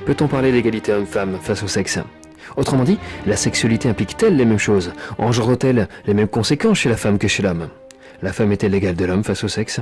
Peut-on parler d'égalité homme-femme face au sexe? Autrement dit, la sexualité implique-t-elle les mêmes choses? Engendre-t-elle les mêmes conséquences chez la femme que chez l'homme? La femme est-elle l'égale de l'homme face au sexe?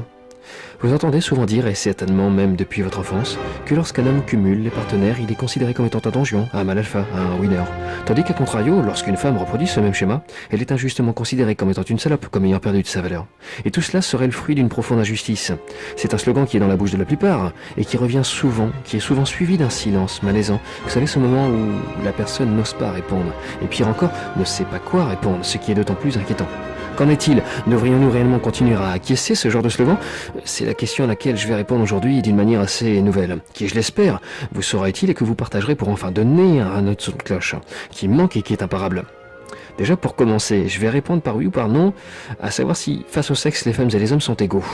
Vous entendez souvent dire, et certainement même depuis votre enfance, que lorsqu'un homme cumule les partenaires, il est considéré comme étant un donjon, un mâle alpha, un winner. Tandis qu'à contrario, lorsqu'une femme reproduit ce même schéma, elle est injustement considérée comme étant une salope, comme ayant perdu de sa valeur. Et tout cela serait le fruit d'une profonde injustice. C'est un slogan qui est dans la bouche de la plupart, et qui revient souvent, qui est souvent suivi d'un silence malaisant. Vous savez, ce moment où la personne n'ose pas répondre, et pire encore, ne sait pas quoi répondre, ce qui est d'autant plus inquiétant. Qu'en est-il? Devrions-nous réellement continuer à acquiescer ce genre de slogan? C'est la question à laquelle je vais répondre aujourd'hui d'une manière assez nouvelle, qui, je l'espère, vous sera utile et que vous partagerez pour enfin donner un autre son de cloche, qui manque et qui est imparable. Déjà, pour commencer, je vais répondre par oui ou par non, à savoir si, face au sexe, les femmes et les hommes sont égaux.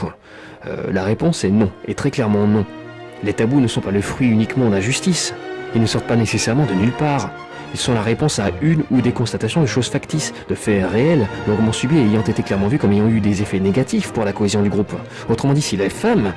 La réponse est non, et très clairement non. Les tabous ne sont pas le fruit uniquement d'injustice. Ils ne sortent pas nécessairement de nulle part. Ils sont la réponse à une ou des constatations de choses factices, de faits réels, longuement subis et ayant été clairement vus comme ayant eu des effets négatifs pour la cohésion du groupe. Autrement dit, si les femmes,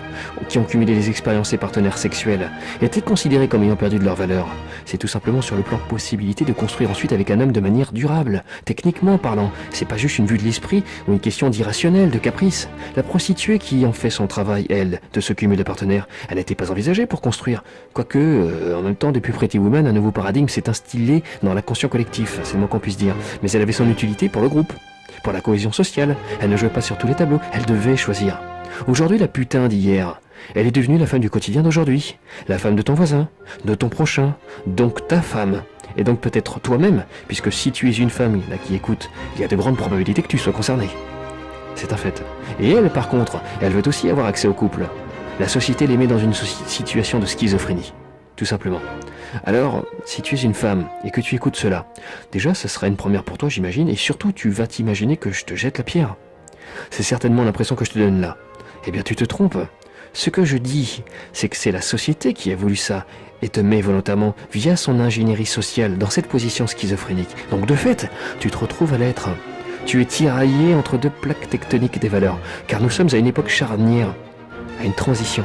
qui ont cumulé les expériences et partenaires sexuels, étaient considérées comme ayant perdu de leur valeur, c'est tout simplement sur le plan possibilité de construire ensuite avec un homme de manière durable. Techniquement parlant, c'est pas juste une vue de l'esprit ou une question d'irrationnel, de caprice. La prostituée qui en fait son travail, elle, de ce cumul de partenaires, elle n'était pas envisagée pour construire. Quoique, en même temps, depuis Pretty Woman, un nouveau paradigme s'est instillé dans l'inconscient collectif, c'est le moins qu'on puisse dire. Mais elle avait son utilité pour le groupe, pour la cohésion sociale. Elle ne jouait pas sur tous les tableaux, elle devait choisir. Aujourd'hui, la putain d'hier, elle est devenue la femme du quotidien d'aujourd'hui. La femme de ton voisin, de ton prochain, donc ta femme. Et donc peut-être toi-même, puisque si tu es une femme là qui écoute, il y a de grandes probabilités que tu sois concernée. C'est un fait. Et elle, par contre, elle veut aussi avoir accès au couple. La société les met dans une situation de schizophrénie, tout simplement. Alors, si tu es une femme et que tu écoutes cela, déjà, ce sera une première pour toi, j'imagine, et surtout, tu vas t'imaginer que je te jette la pierre. C'est certainement l'impression que je te donne là. Eh bien, tu te trompes. Ce que je dis, c'est que c'est la société qui a voulu ça et te met volontairement, via son ingénierie sociale, dans cette position schizophrénique. Donc, de fait, tu te retrouves à l'être. Tu es tiraillé entre deux plaques tectoniques des valeurs, car nous sommes à une époque charnière, à une transition.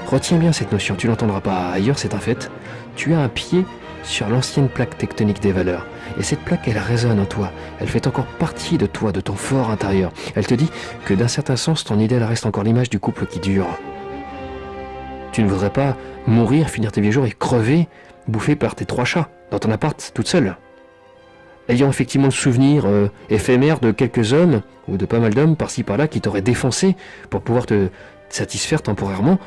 Retiens bien cette notion, tu l'entendras pas ailleurs, c'est un fait. Tu as un pied sur l'ancienne plaque tectonique des valeurs. Et cette plaque, elle résonne en toi. Elle fait encore partie de toi, de ton fort intérieur. Elle te dit que d'un certain sens, ton idéal reste encore l'image du couple qui dure. Tu ne voudrais pas mourir, finir tes vieux jours et crever, bouffé par tes 3 chats, dans ton appart, toute seule. Ayant effectivement le souvenir éphémère de quelques hommes, ou de pas mal d'hommes par-ci par-là, qui t'auraient défoncé pour pouvoir te satisfaire temporairement,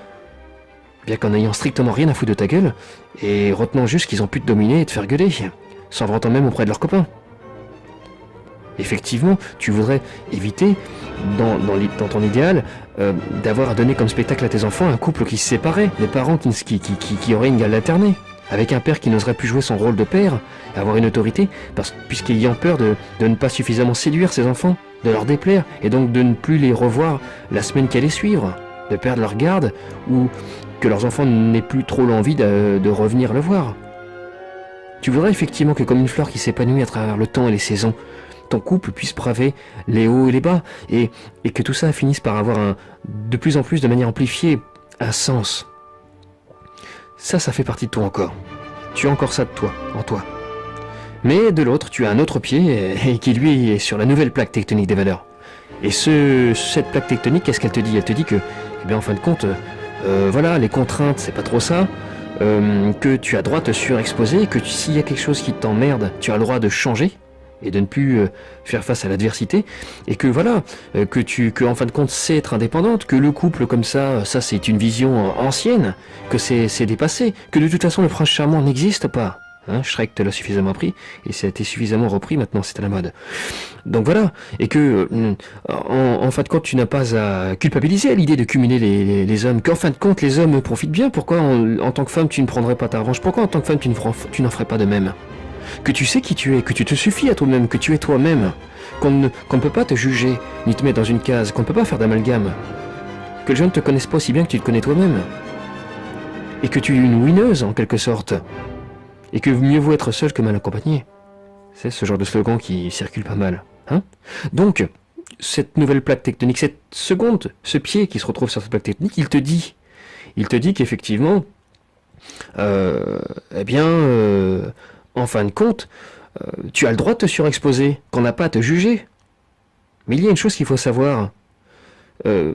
bien qu'en ayant strictement rien à foutre de ta gueule, et retenant juste qu'ils ont pu te dominer et te faire gueuler, s'en vantant même auprès de leurs copains. Effectivement, tu voudrais éviter, dans ton idéal, d'avoir à donner comme spectacle à tes enfants un couple qui se séparait, des parents qui auraient une gueule alternée, avec un père qui n'oserait plus jouer son rôle de père, et avoir une autorité, puisqu'ayant peur de ne pas suffisamment séduire ses enfants, de leur déplaire, et donc de ne plus les revoir la semaine qui allait suivre, de perdre leur garde, ou que leurs enfants n'aient plus trop l'envie de revenir le voir. Tu voudrais effectivement que comme une fleur qui s'épanouit à travers le temps et les saisons, ton couple puisse braver les hauts et les bas, et que tout ça finisse par avoir de plus en plus de manière amplifiée un sens. Ça fait partie de toi encore. Tu as encore ça de toi, en toi. Mais de l'autre, tu as un autre pied, et qui lui est sur la nouvelle plaque tectonique des valeurs. Et cette plaque tectonique, qu'est-ce qu'elle te dit? Elle te dit que, eh bien en fin de compte, voilà, les contraintes, c'est pas trop ça, que tu as droit de te surexposer, que s'il y a quelque chose qui t'emmerde, tu as le droit de changer, et de ne plus faire face à l'adversité, et que voilà, que en fin de compte c'est être indépendante, que le couple comme ça c'est une vision ancienne, que c'est dépassé, que de toute façon le prince charmant n'existe pas. Hein, Shrek te l'a suffisamment appris, et ça a été suffisamment repris, maintenant c'est à la mode. Donc voilà, et que en fin de compte tu n'as pas à culpabiliser à l'idée de cumuler les hommes, qu'en fin de compte les hommes profitent bien, pourquoi en tant que femme tu ne prendrais pas ta revanche, pourquoi en tant que femme tu n'en ferais pas de même? Que tu sais qui tu es, que tu te suffis à toi-même, que tu es toi-même, qu'on ne peut pas te juger, ni te mettre dans une case, qu'on ne peut pas faire d'amalgame, que les gens ne te connaissent pas aussi bien que tu te connais toi-même, et que tu es une winneuse en quelque sorte, et que mieux vaut être seul que mal accompagné. C'est ce genre de slogan qui circule pas mal, hein? Donc, cette nouvelle plaque tectonique, ce pied qui se retrouve sur cette plaque tectonique, il te dit qu'effectivement, eh bien, en fin de compte, tu as le droit de te surexposer, qu'on n'a pas à te juger. Mais il y a une chose qu'il faut savoir, que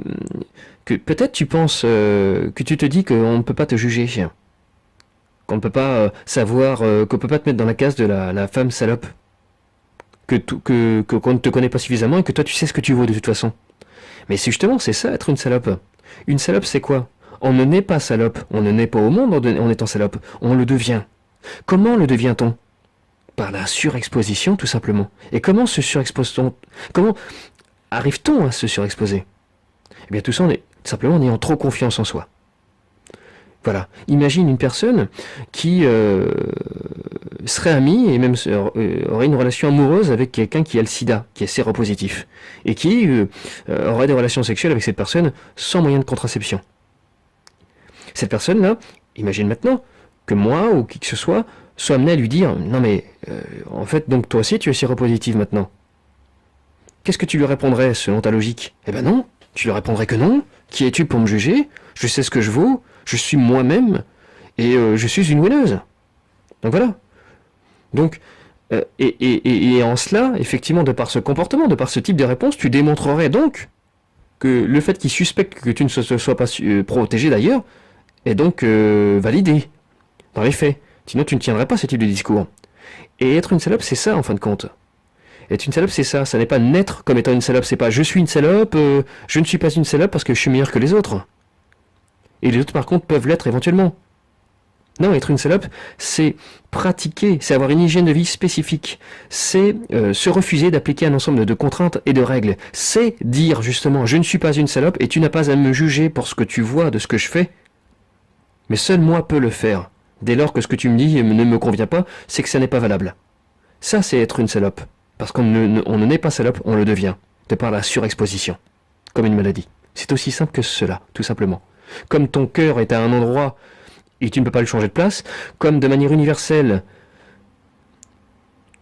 peut-être tu penses, que tu te dis qu'on ne peut pas te juger, qu'on ne peut pas savoir, qu'on ne peut pas te mettre dans la case de la femme salope, qu'on ne te connaît pas suffisamment et que toi tu sais ce que tu vaux de toute façon. Mais justement, c'est ça être une salope. Une salope, c'est quoi? On ne naît pas salope, on ne naît pas au monde en étant salope, on le devient. Comment le devient-on? Par la surexposition, tout simplement. Et comment se surexpose-t-on? Comment arrive-t-on à se surexposer? Eh bien, tout ça, tout simplement en ayant trop confiance en soi. Voilà. Imagine une personne qui serait amie et même aurait une relation amoureuse avec quelqu'un qui a le sida, qui est séropositif, et qui aurait des relations sexuelles avec cette personne sans moyen de contraception. Cette personne-là, imagine maintenant que moi ou qui que ce soit amené à lui dire « Non mais, en fait, donc toi aussi tu es séropositive maintenant ». Qu'est-ce que tu lui répondrais selon ta logique? Eh ben non, tu lui répondrais que non. Qui es-tu pour me juger? Je sais ce que je vaux, je suis moi-même, et je suis une winneuse. Donc voilà. Donc, et en cela, effectivement, de par ce comportement, de par ce type de réponse, tu démontrerais donc que le fait qu'il suspecte que tu ne sois pas protégé d'ailleurs, est donc validé, dans les faits. Sinon, tu ne tiendrais pas ce type de discours. Et être une salope, c'est ça, en fin de compte. Être une salope, c'est ça. Ça n'est pas naître comme étant une salope. C'est pas je suis une salope, je ne suis pas une salope parce que je suis meilleur que les autres. Et les autres, par contre, peuvent l'être éventuellement. Non, être une salope, c'est pratiquer, c'est avoir une hygiène de vie spécifique. C'est se refuser d'appliquer un ensemble de contraintes et de règles. C'est dire, justement, je ne suis pas une salope et tu n'as pas à me juger pour ce que tu vois de ce que je fais. Mais seul moi peux le faire. Dès lors que ce que tu me dis ne me convient pas, c'est que ça n'est pas valable. Ça, c'est être une salope. Parce qu'on ne naît pas salope, on le devient. De par la surexposition. Comme une maladie. C'est aussi simple que cela, tout simplement. Comme ton cœur est à un endroit et tu ne peux pas le changer de place, comme de manière universelle,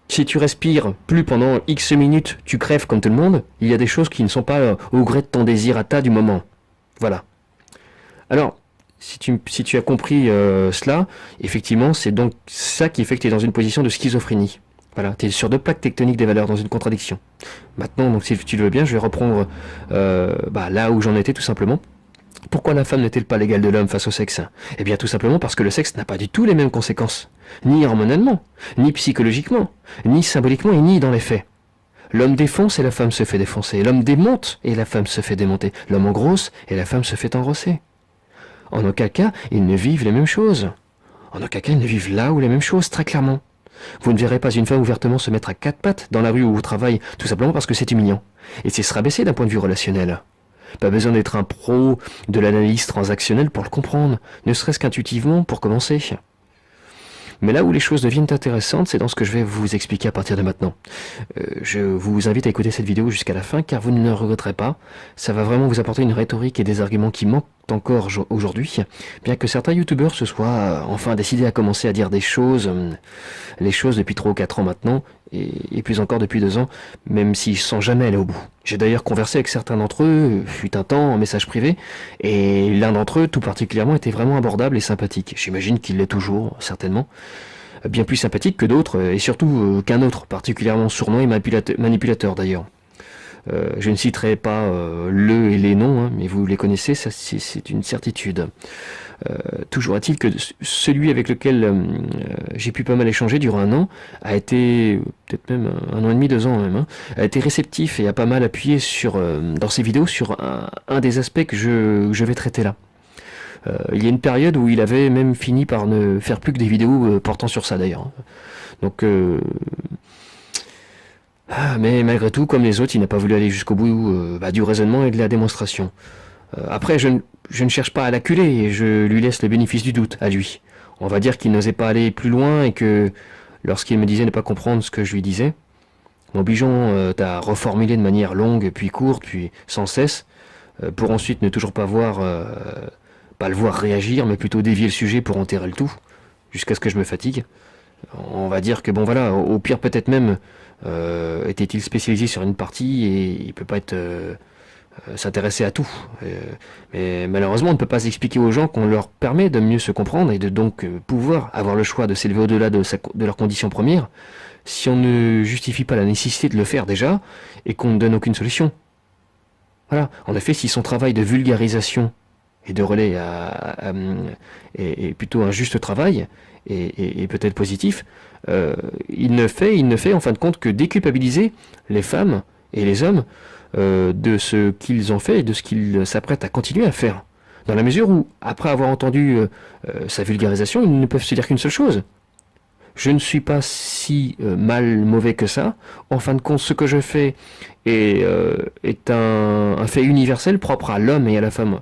si tu respires plus pendant X minutes, tu crèves comme tout le monde, il y a des choses qui ne sont pas au gré de ton désir à ta du moment. Voilà. Alors, si tu as compris cela, effectivement, c'est donc ça qui fait que tu es dans une position de schizophrénie. Voilà, tu es sur deux plaques tectoniques des valeurs, dans une contradiction. Maintenant, donc si tu le veux bien, je vais reprendre là où j'en étais tout simplement. Pourquoi la femme n'est-elle pas l'égale de l'homme face au sexe? Eh bien tout simplement parce que le sexe n'a pas du tout les mêmes conséquences. Ni hormonalement, ni psychologiquement, ni symboliquement et ni dans les faits. L'homme défonce et la femme se fait défoncer. L'homme démonte et la femme se fait démonter. L'homme engrosse et la femme se fait engrosser. En aucun cas, ils ne vivent les mêmes choses. En aucun cas, ils ne vivent là où les mêmes choses, très clairement. Vous ne verrez pas une femme ouvertement se mettre à quatre pattes dans la rue ou au travail, tout simplement parce que c'est humiliant. Et c'est se rabaisser d'un point de vue relationnel. Pas besoin d'être un pro de l'analyse transactionnelle pour le comprendre, ne serait-ce qu'intuitivement pour commencer. Mais là où les choses deviennent intéressantes, c'est dans ce que je vais vous expliquer à partir de maintenant. Je vous invite à écouter cette vidéo jusqu'à la fin, car vous ne le regretterez pas. Ça va vraiment vous apporter une rhétorique et des arguments qui manquent encore aujourd'hui, bien que certains youtubeurs se soient enfin décidés à commencer à dire des choses, les choses depuis 3 ou 4 ans maintenant, et plus encore depuis 2 ans, même s'ils ne sont jamais allés au bout. J'ai d'ailleurs conversé avec certains d'entre eux, fut un temps en message privé, et l'un d'entre eux tout particulièrement était vraiment abordable et sympathique. J'imagine qu'il l'est toujours, certainement. Bien plus sympathique que d'autres, et surtout qu'un autre, particulièrement sournois et manipulateur d'ailleurs. Je ne citerai pas le et les noms, hein, mais vous les connaissez, ça c'est une certitude. Toujours est-il que celui avec lequel j'ai pu pas mal échanger durant 1 an a été, peut-être même 1 an et demi, 2 ans même, a été réceptif et a pas mal appuyé dans ses vidéos sur un des aspects que je vais traiter là. Il y a une période où il avait même fini par ne faire plus que des vidéos portant sur ça d'ailleurs. Donc mais malgré tout, comme les autres, il n'a pas voulu aller jusqu'au bout du raisonnement et de la démonstration. Après, je ne cherche pas à l'acculer et je lui laisse le bénéfice du doute à lui. On va dire qu'il n'osait pas aller plus loin et que, lorsqu'il me disait ne pas comprendre ce que je lui disais, m'obligeant à reformuler de manière longue, puis courte, puis sans cesse, pour ensuite ne toujours pas le voir réagir, mais plutôt dévier le sujet pour enterrer le tout, jusqu'à ce que je me fatigue. On va dire que bon voilà, au pire peut-être même était-il spécialisé sur une partie et il peut pas être s'intéresser à tout. Mais malheureusement, on ne peut pas expliquer aux gens qu'on leur permet de mieux se comprendre et de donc pouvoir avoir le choix de s'élever au-delà de leurs conditions premières si on ne justifie pas la nécessité de le faire déjà et qu'on ne donne aucune solution. Voilà. En effet, si son travail de vulgarisation et de relais est plutôt un juste travail et peut-être positif, il ne fait en fin de compte que déculpabiliser les femmes et les hommes de ce qu'ils ont fait et de ce qu'ils s'apprêtent à continuer à faire. Dans la mesure où, après avoir entendu sa vulgarisation, ils ne peuvent se dire qu'une seule chose. Je ne suis pas si mauvais que ça. En fin de compte, ce que je fais est un fait universel propre à l'homme et à la femme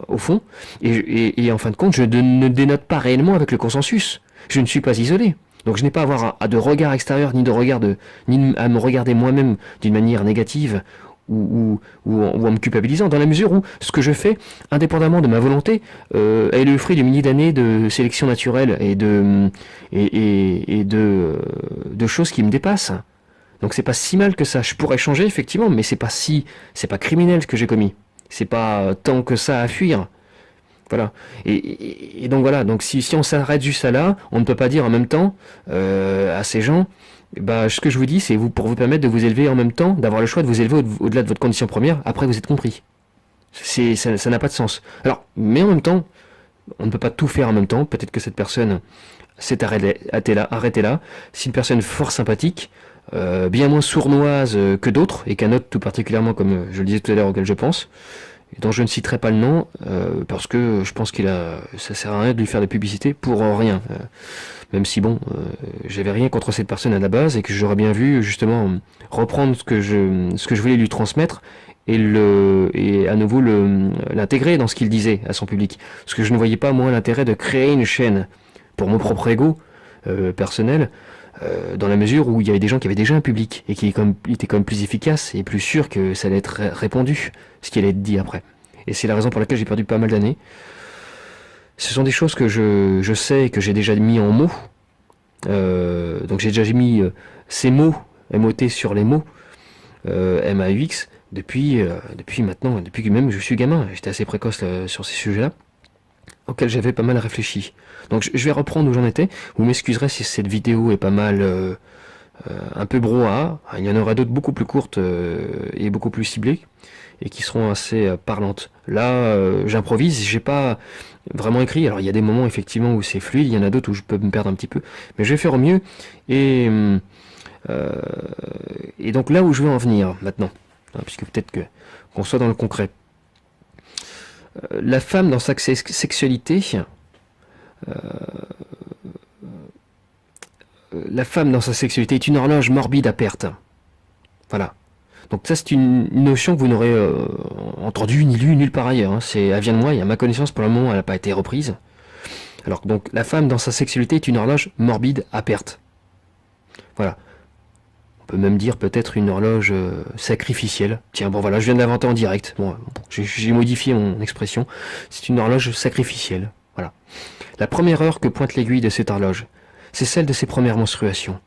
au fond. Et en fin de compte, je ne dénote pas réellement avec le consensus. Je ne suis pas isolé. Donc je n'ai pas à avoir de regard extérieur, ni à me regarder moi-même d'une manière négative ou en me culpabilisant, dans la mesure où ce que je fais, indépendamment de ma volonté, est le fruit de milliers d'années de sélection naturelle et de choses qui me dépassent. Donc c'est pas si mal que ça. Je pourrais changer effectivement, mais c'est pas criminel ce que j'ai commis. C'est pas tant que ça à fuir. Voilà. Et donc voilà. Donc si on s'arrête juste à là, on ne peut pas dire en même temps à ces gens. Bah, ce que je vous dis, c'est pour vous permettre de vous élever en même temps, d'avoir le choix de vous élever au-delà de votre condition première, après vous êtes compris. Ça n'a pas de sens. Alors, mais en même temps, on ne peut pas tout faire en même temps. Peut-être que cette personne s'est arrêtée là. C'est une personne fort sympathique, bien moins sournoise que d'autres, et qu'un autre tout particulièrement, comme je le disais tout à l'heure, auquel je pense, dont je ne citerai pas le nom, parce que je pense ça sert à rien de lui faire de publicité pour rien. Même si bon, j'avais rien contre cette personne à la base et que j'aurais bien vu justement reprendre ce que je voulais lui transmettre et à nouveau l'intégrer dans ce qu'il disait à son public. Parce que je ne voyais pas moi l'intérêt de créer une chaîne pour mon propre ego personnel, dans la mesure où il y avait des gens qui avaient déjà un public et qui étaient quand même plus efficaces et plus sûrs que ça allait être répondu, ce qui allait être dit après. Et c'est la raison pour laquelle j'ai perdu pas mal d'années. Ce sont des choses que je sais et que j'ai déjà mis en mots. Donc j'ai déjà mis ces mots, MOT sur les mots, MAUX, depuis maintenant, depuis que même je suis gamin. J'étais assez précoce sur ces sujets-là, auxquels j'avais pas mal réfléchi. Donc je vais reprendre où j'en étais. Vous m'excuserez si cette vidéo est pas mal un peu brouhaha. Il y en aura d'autres beaucoup plus courtes et beaucoup plus ciblées et qui seront assez parlantes. Là, j'improvise, j'ai pas vraiment écrit. Alors il y a des moments effectivement où c'est fluide, il y en a d'autres où je peux me perdre un petit peu, mais je vais faire au mieux. Et donc là où je veux en venir maintenant, puisque peut-être qu'on soit dans le concret. La femme dans sa sexualité, la femme dans sa sexualité est une horloge morbide à perte. Voilà. Donc ça c'est une notion que vous n'aurez entendue ni lue nulle part ailleurs. Hein. Elle vient de moi et à ma connaissance pour le moment elle n'a pas été reprise. Alors donc la femme dans sa sexualité est une horloge morbide à perte. Voilà. On peut même dire peut-être une horloge sacrificielle. Tiens bon voilà, je viens de l'inventer en direct. Bon, j'ai modifié mon expression. C'est une horloge sacrificielle. Voilà. La première heure que pointe l'aiguille de cette horloge, c'est celle de ses premières menstruations.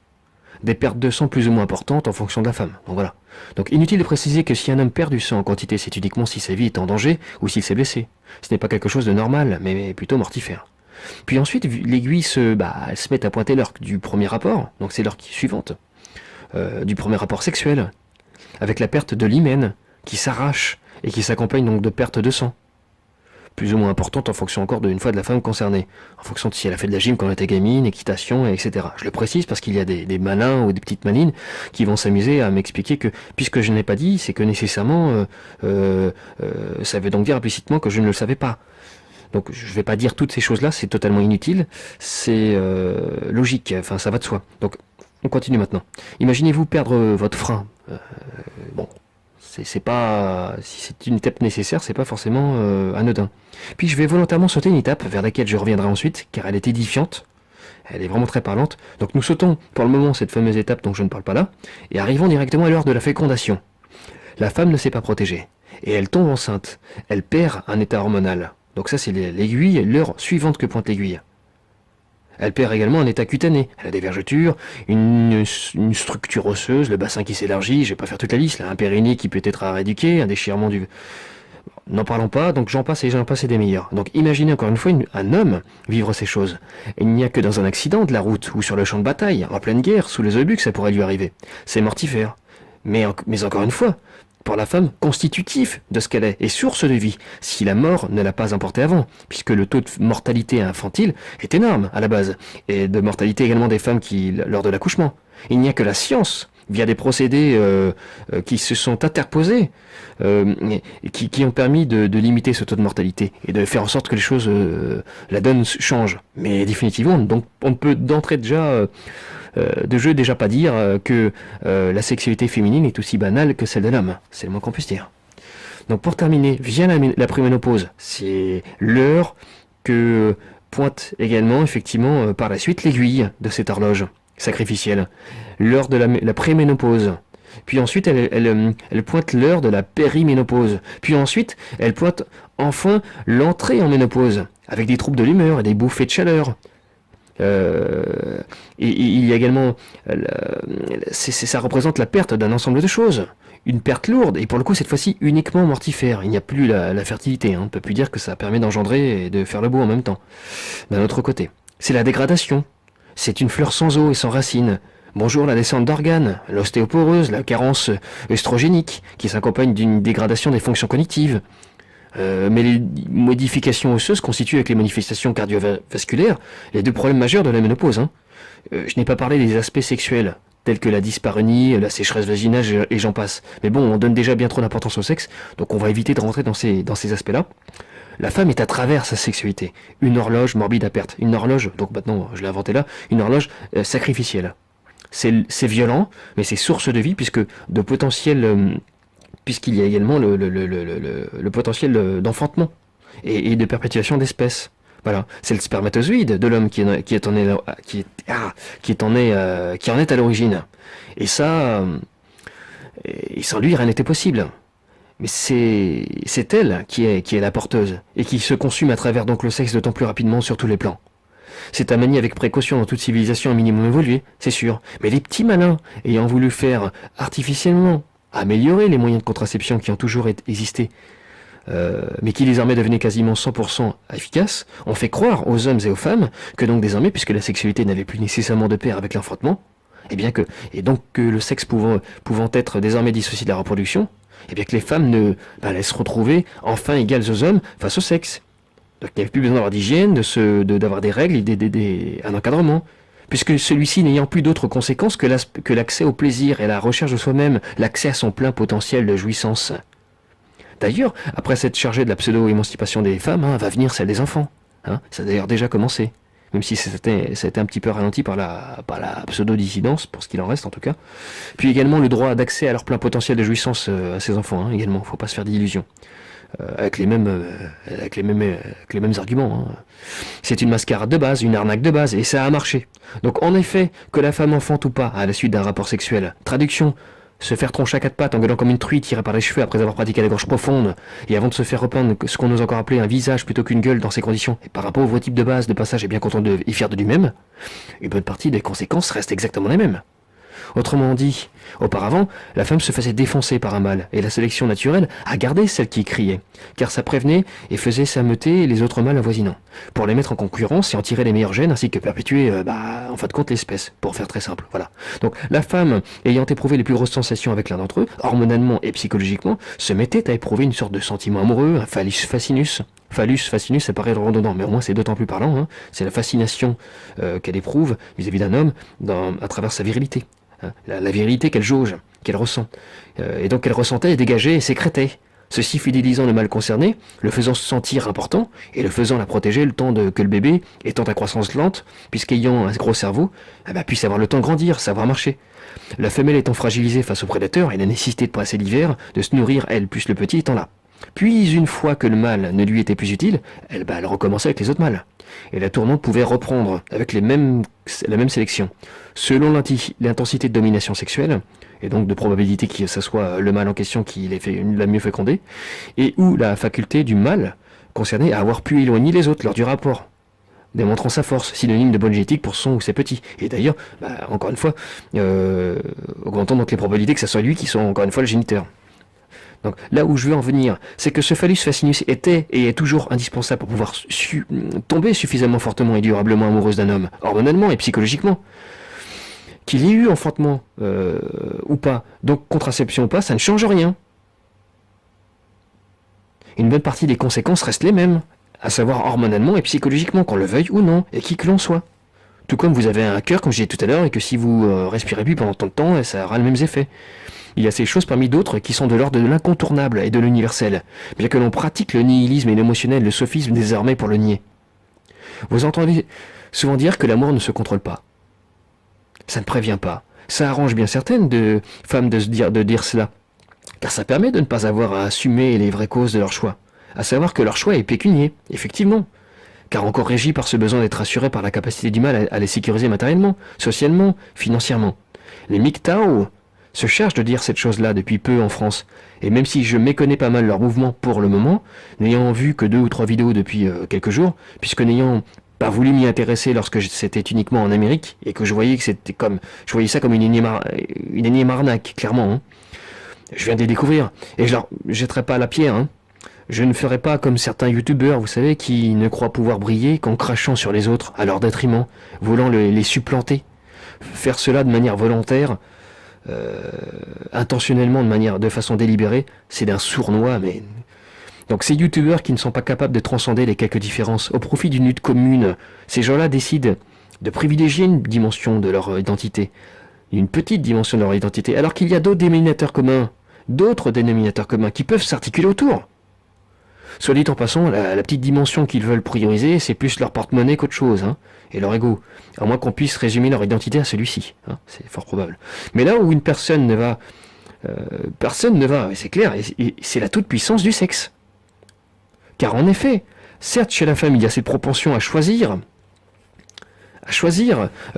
Des pertes de sang plus ou moins importantes en fonction de la femme. Donc voilà. Donc inutile de préciser que si un homme perd du sang en quantité, c'est uniquement si sa vie est en danger ou s'il s'est blessé. Ce n'est pas quelque chose de normal, mais plutôt mortifère. Puis ensuite, l'aiguille elle se met à pointer l'heure du premier rapport, donc c'est l'heure suivante, du premier rapport sexuel, avec la perte de l'hymen qui s'arrache et qui s'accompagne donc de perte de sang. Plus ou moins importante en fonction encore d'une fois de la femme concernée, en fonction de si elle a fait de la gym quand elle était gamine, équitation, etc. Je le précise parce qu'il y a des malins ou des petites malines qui vont s'amuser à m'expliquer que, puisque je n'ai pas dit, c'est que nécessairement, ça veut donc dire implicitement que je ne le savais pas. Donc je ne vais pas dire toutes ces choses-là, c'est totalement inutile, c'est logique, enfin ça va de soi. Donc on continue maintenant. Imaginez-vous perdre votre frein. Bon. C'est pas, si c'est une étape nécessaire, c'est pas forcément anodin. Puis je vais volontairement sauter une étape vers laquelle je reviendrai ensuite, car elle est édifiante, elle est vraiment très parlante. Donc nous sautons pour le moment cette fameuse étape dont je ne parle pas là, et arrivons directement à l'heure de la fécondation. La femme ne s'est pas protégée, et elle tombe enceinte, elle perd un état hormonal. Donc ça c'est l'aiguille, l'heure suivante que pointe l'aiguille. Elle perd également un état cutané. Elle a des vergetures, une structure osseuse, le bassin qui s'élargit, je vais pas faire toute la liste, là, un périnée qui peut être à rééduquer, un déchirement du... N'en parlons pas, donc j'en passe et des meilleurs. Donc imaginez encore une fois un homme vivre ces choses. Et il n'y a que dans un accident de la route ou sur le champ de bataille, en pleine guerre, sous les obus que ça pourrait lui arriver. C'est mortifère. Mais encore une fois, pour la femme, constitutif de ce qu'elle est et source de vie, si la mort ne l'a pas emporté avant, puisque le taux de mortalité infantile est énorme à la base, et de mortalité également des femmes lors de l'accouchement. Il n'y a que la science, via des procédés qui se sont interposés, qui ont permis de limiter ce taux de mortalité et de faire en sorte que les choses, la donne change. Mais définitivement, donc on peut d'entrée de jeu déjà pas dire que la sexualité féminine est aussi banale que celle de l'homme. C'est le moins qu'on puisse dire. Donc pour terminer, vient la préménopause. C'est l'heure que pointe également effectivement par la suite l'aiguille de cette horloge sacrificielle. L'heure de la préménopause. Puis ensuite, elle pointe l'heure de la périménopause. Puis ensuite, elle pointe enfin l'entrée en ménopause, avec des troubles de l'humeur et des bouffées de chaleur. Et il y a également, ça représente la perte d'un ensemble de choses. Une perte lourde, et pour le coup, cette fois-ci, uniquement mortifère. Il n'y a plus la fertilité. On ne peut plus dire que ça permet d'engendrer et de faire le beau en même temps. D'un autre côté, c'est la dégradation. C'est une fleur sans eau et sans racines. Bonjour la descente d'organes, l'ostéoporeuse, la carence œstrogénique, qui s'accompagne d'une dégradation des fonctions cognitives. Mais les modifications osseuses constituent avec les manifestations cardiovasculaires les deux problèmes majeurs de la ménopause. Je n'ai pas parlé des aspects sexuels, tels que la dyspareunie, la sécheresse vaginale et j'en passe. Mais bon, on donne déjà bien trop d'importance au sexe, donc on va éviter de rentrer dans ces aspects-là. La femme est à travers sa sexualité, une horloge morbide à perte. Une horloge, donc maintenant je l'ai inventé là, une horloge sacrificielle. C'est violent, mais c'est source de vie, puisque de potentiel, puisqu'il y a également le potentiel d'enfantement et de perpétuation d'espèces. Voilà, c'est le spermatozoïde de l'homme qui en est à l'origine. Et ça, et sans lui, rien n'était possible. Mais c'est elle qui est la porteuse, et qui se consume à travers donc le sexe d'autant plus rapidement sur tous les plans. C'est à manier avec précaution dans toute civilisation un minimum évoluée, c'est sûr. Mais les petits malins, ayant voulu faire artificiellement améliorer les moyens de contraception qui ont toujours existé, mais qui désormais devenaient quasiment 100% efficaces, ont fait croire aux hommes et aux femmes que donc désormais, puisque la sexualité n'avait plus nécessairement de pair avec l'enfantement, et donc que le sexe pouvant être désormais dissocié de la reproduction, et bien que les femmes allaient se retrouver enfin égales aux hommes face au sexe. Donc il n'y avait plus besoin d'avoir d'hygiène, d'avoir des règles et un encadrement. Puisque celui-ci n'ayant plus d'autres conséquences que l'accès au plaisir et à la recherche de soi-même, l'accès à son plein potentiel de jouissance. D'ailleurs, après s'être chargé de la pseudo-émancipation des femmes, va venir celle des enfants. Ça a d'ailleurs déjà commencé. Même si ça a été un petit peu ralenti par la pseudo-dissidence, pour ce qu'il en reste en tout cas. Puis également le droit d'accès à leur plein potentiel de jouissance à ces enfants, également, il ne faut pas se faire d'illusions. Avec les mêmes arguments. C'est une mascarade de base, une arnaque de base, et ça a marché. Donc en effet, que la femme enfante ou pas à la suite d'un rapport sexuel, traduction, se faire troncher à quatre pattes en gueulant comme une truie tirée par les cheveux après avoir pratiqué la gorge profonde, et avant de se faire repeindre ce qu'on ose encore appeler un visage plutôt qu'une gueule dans ces conditions, et par rapport au type de base de passage est bien content et fier de lui-même, une bonne partie des conséquences restent exactement les mêmes. Autrement dit, auparavant, la femme se faisait défoncer par un mâle, et la sélection naturelle a gardé celle qui criait, car ça prévenait et faisait s'ameuter les autres mâles avoisinants, pour les mettre en concurrence et en tirer les meilleurs gènes, ainsi que perpétuer, en fin de compte, l'espèce, pour faire très simple, voilà. Donc, la femme, ayant éprouvé les plus grosses sensations avec l'un d'entre eux, hormonalement et psychologiquement, se mettait à éprouver une sorte de sentiment amoureux, un phallus fascinus. Phallus, fascinus, ça paraît redondant, mais au moins c'est d'autant plus parlant, c'est la fascination qu'elle éprouve vis-à-vis d'un homme à travers sa virilité. La virilité qu'elle jauge, qu'elle ressent. Et donc elle ressentait, dégageait et sécrétait. Ceci fidélisant le mâle concerné, le faisant se sentir important, et le faisant la protéger le temps que le bébé, étant à croissance lente, puisqu'ayant un gros cerveau, puisse avoir le temps de grandir, savoir marcher. La femelle étant fragilisée face aux prédateurs et la nécessité de passer l'hiver, de se nourrir elle plus le petit étant là. Puis une fois que le mâle ne lui était plus utile, elle recommençait avec les autres mâles. Et la tournante pouvait reprendre avec la même sélection. Selon l'intensité de domination sexuelle, et donc de probabilité que ce soit le mâle en question qui l'a mieux fécondé, et ou la faculté du mâle concerné à avoir pu éloigner les autres lors du rapport. démontrant sa force, synonyme de bonne génétique pour son ou ses petits. Et d'ailleurs, encore une fois, augmentons donc les probabilités que ce soit lui qui soit encore une fois le géniteur. Donc là où je veux en venir, c'est que ce phallus fascinus était et est toujours indispensable pour pouvoir tomber suffisamment fortement et durablement amoureuse d'un homme, hormonalement et psychologiquement. Qu'il y ait eu enfantement ou pas, donc contraception ou pas, ça ne change rien. Une bonne partie des conséquences restent les mêmes, à savoir hormonalement et psychologiquement, qu'on le veuille ou non, et qui que l'on soit. Tout comme vous avez un cœur, comme je disais tout à l'heure, et que si vous respirez plus pendant tant de temps, ça aura les mêmes effets. Il y a ces choses parmi d'autres qui sont de l'ordre de l'incontournable et de l'universel, bien que l'on pratique le nihilisme et l'émotionnel, le sophisme désormais pour le nier. Vous entendez souvent dire que l'amour ne se contrôle pas. Ça ne prévient pas. Ça arrange bien certaines de femmes de dire cela, car ça permet de ne pas avoir à assumer les vraies causes de leur choix, à savoir que leur choix est pécunier, effectivement, car encore régi par ce besoin d'être assuré par la capacité du mal à les sécuriser matériellement, socialement, financièrement. Les MGTOW se chargent de dire cette chose-là depuis peu en France, et même si je méconnais pas mal leur mouvement pour le moment, n'ayant vu que 2 ou 3 vidéos depuis quelques jours, puisque n'ayant pas voulu m'y intéresser lorsque c'était uniquement en Amérique, et que je voyais ça comme une énième arnaque, clairement. Hein. Je viens de les découvrir, et je leur jetterai pas la pierre. Hein. Je ne ferai pas comme certains youtubeurs, vous savez, qui ne croient pouvoir briller qu'en crachant sur les autres, à leur détriment, voulant les supplanter. Faire cela de manière volontaire, intentionnellement, de façon délibérée, c'est d'un sournois, mais... Donc ces youtubeurs qui ne sont pas capables de transcender les quelques différences au profit d'une lutte commune, ces gens-là décident de privilégier une dimension de leur identité, une petite dimension de leur identité, alors qu'il y a d'autres dénominateurs communs qui peuvent s'articuler autour. Soit dit en passant, la petite dimension qu'ils veulent prioriser, c'est plus leur porte-monnaie qu'autre chose, hein, et leur ego, à moins qu'on puisse résumer leur identité à celui-ci, hein, c'est fort probable. Mais là où une personne ne va, c'est clair, et c'est la toute-puissance du sexe. Car en effet, certes chez la femme il y a cette propension à choisir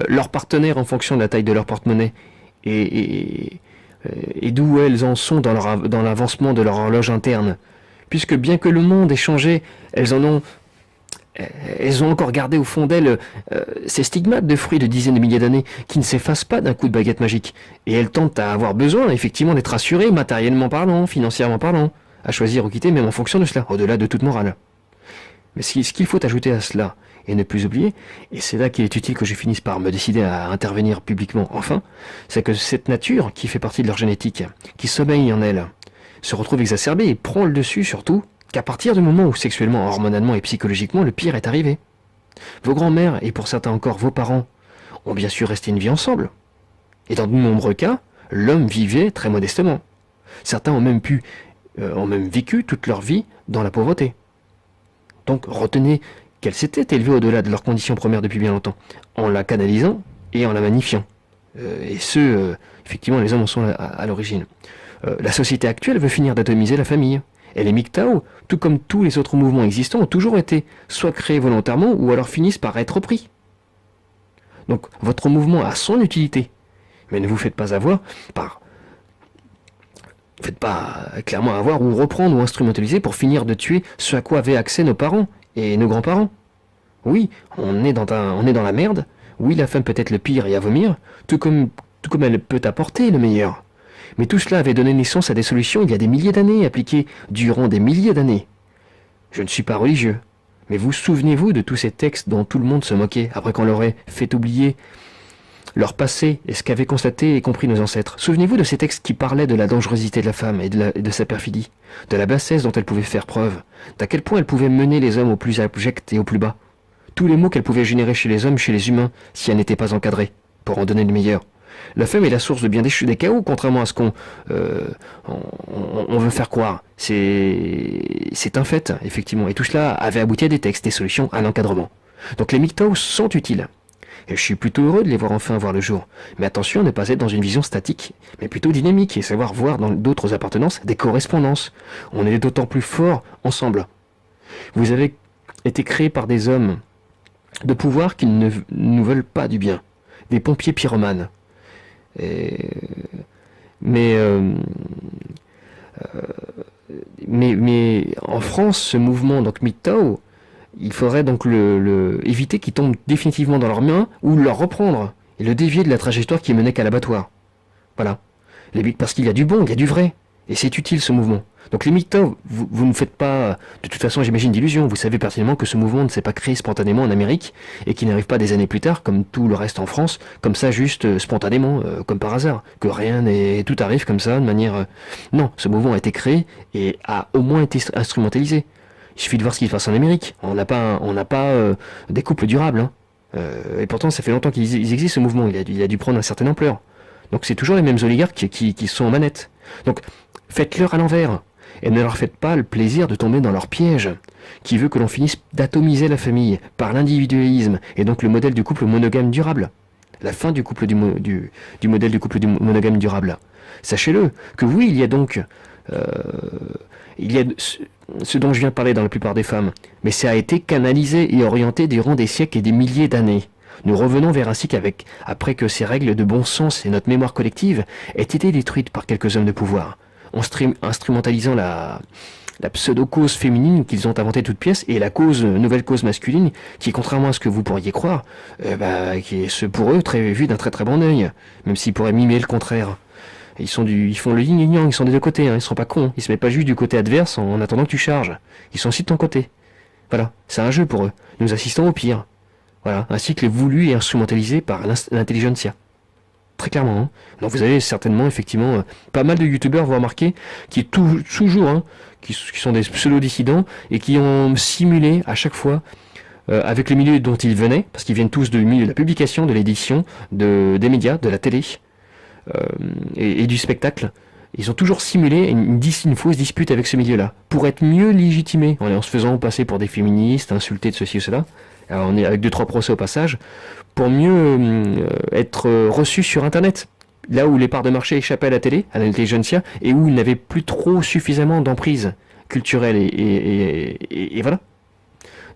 leur partenaire en fonction de la taille de leur porte-monnaie, et d'où elles en sont dans l'avancement de leur horloge interne. Puisque bien que le monde ait changé, elles ont encore gardé au fond d'elles ces stigmates de fruits de dizaines de milliers d'années qui ne s'effacent pas d'un coup de baguette magique. Et elles tentent à avoir besoin, effectivement, d'être assurées, matériellement parlant, financièrement parlant, à choisir ou quitter, même en fonction de cela, au-delà de toute morale. Mais ce qu'il faut ajouter à cela, et ne plus oublier, et c'est là qu'il est utile que je finisse par me décider à intervenir publiquement, enfin, c'est que cette nature, qui fait partie de leur génétique, qui sommeille en elles, se retrouve exacerbée et prend le dessus surtout qu'à partir du moment où sexuellement, hormonalement et psychologiquement le pire est arrivé. Vos grands-mères, et pour certains encore vos parents, ont bien sûr resté une vie ensemble. Et dans de nombreux cas, l'homme vivait très modestement. Certains ont même vécu toute leur vie dans la pauvreté. Donc retenez qu'elles s'étaient élevées au-delà de leurs conditions premières depuis bien longtemps, en la canalisant et en la magnifiant. Effectivement, les hommes en sont à l'origine. La société actuelle veut finir d'atomiser la famille. Et les MGTOW, tout comme tous les autres mouvements existants, ont toujours été soit créés volontairement ou alors finissent par être pris. Donc votre mouvement a son utilité, mais ne vous faites pas avoir clairement avoir ou reprendre ou instrumentaliser pour finir de tuer ce à quoi avaient accès nos parents et nos grands-parents. Oui, on est dans la merde. Oui, la femme peut être le pire et à vomir, tout comme elle peut apporter le meilleur. Mais tout cela avait donné naissance à des solutions il y a des milliers d'années, appliquées durant des milliers d'années. Je ne suis pas religieux, mais vous souvenez-vous de tous ces textes dont tout le monde se moquait, après qu'on leur ait fait oublier leur passé et ce qu'avaient constaté et compris nos ancêtres. Souvenez-vous de ces textes qui parlaient de la dangerosité de la femme et de sa perfidie, de la bassesse dont elle pouvait faire preuve, d'à quel point elle pouvait mener les hommes au plus abject et au plus bas. Tous les maux qu'elle pouvait générer chez les hommes, chez les humains, si elle n'était pas encadrée, pour en donner le meilleur. La femme est la source de bien des chaos, contrairement à ce qu'on veut faire croire. C'est un fait, effectivement. Et tout cela avait abouti à des textes, des solutions, à l'encadrement. Donc les MGTOW sont utiles. Et je suis plutôt heureux de les voir enfin voir le jour. Mais attention à ne pas être dans une vision statique, mais plutôt dynamique, et savoir voir dans d'autres appartenances des correspondances. On est d'autant plus forts ensemble. Vous avez été créés par des hommes de pouvoir qui ne nous veulent pas du bien. Des pompiers pyromanes. Mais en France, ce mouvement, donc MGTOW, Il faudrait donc éviter qu'il tombe définitivement dans leurs mains ou le reprendre et le dévier de la trajectoire qui menait qu'à l'abattoir. Voilà. Parce qu'il y a du bon, il y a du vrai. Et c'est utile ce mouvement. Donc les Mitov, vous ne faites pas, de toute façon j'imagine, d'illusions. Vous savez pertinemment que ce mouvement ne s'est pas créé spontanément en Amérique et qui n'arrive pas des années plus tard, comme tout le reste en France, comme ça juste spontanément, comme par hasard. Que rien n'est... tout arrive comme ça, de manière... Non, ce mouvement a été créé et a au moins été instrumentalisé. Il suffit de voir ce qui se passe en Amérique. On n'a pas des couples durables. Hein. Et pourtant ça fait longtemps qu'ils existent ce mouvement. Il a dû prendre une certaine ampleur. Donc c'est toujours les mêmes oligarques qui sont en manette. Donc faites-leur à l'envers. Et ne leur faites pas le plaisir de tomber dans leur piège, qui veut que l'on finisse d'atomiser la famille par l'individualisme, et donc le modèle du couple monogame durable. La fin du couple du modèle du couple monogame durable. Sachez-le, que oui, il y a donc... il y a ce dont je viens de parler dans la plupart des femmes, mais ça a été canalisé et orienté durant des siècles et des milliers d'années. Nous revenons vers un cycle après que ces règles de bon sens et notre mémoire collective aient été détruites par quelques hommes de pouvoir, instrumentalisant la pseudo-cause féminine qu'ils ont inventée toute pièce et la nouvelle cause masculine qui, contrairement à ce que vous pourriez croire, qui est pour eux vu d'un très très bon œil, même s'ils pourraient mimer le contraire. Ils font le yin et yang, ils sont des deux côtés, hein, ils sont pas cons, ils se mettent pas juste du côté adverse en attendant que tu charges. Ils sont aussi de ton côté. Voilà, c'est un jeu pour eux. Nous assistons au pire. Voilà, un cycle voulu et instrumentalisé par l'intelligentsia. Très clairement. Hein. Donc vous avez certainement, effectivement, pas mal de youtubeurs, vous remarquez, qui toujours, hein, qui sont des pseudo-dissidents et qui ont simulé à chaque fois, avec le milieu dont ils venaient, parce qu'ils viennent tous du milieu de la publication, de l'édition, des médias, de la télé et du spectacle. Ils ont toujours simulé une fausse dispute avec ce milieu-là, pour être mieux légitimés, en se faisant passer pour des féministes, insultés de ceci ou cela. Alors on est avec 2-3 procès au passage, pour mieux être reçus sur Internet. Là où les parts de marché échappaient à la télé, à l'intelligentsia, et où ils n'avaient plus trop suffisamment d'emprise culturelle et voilà.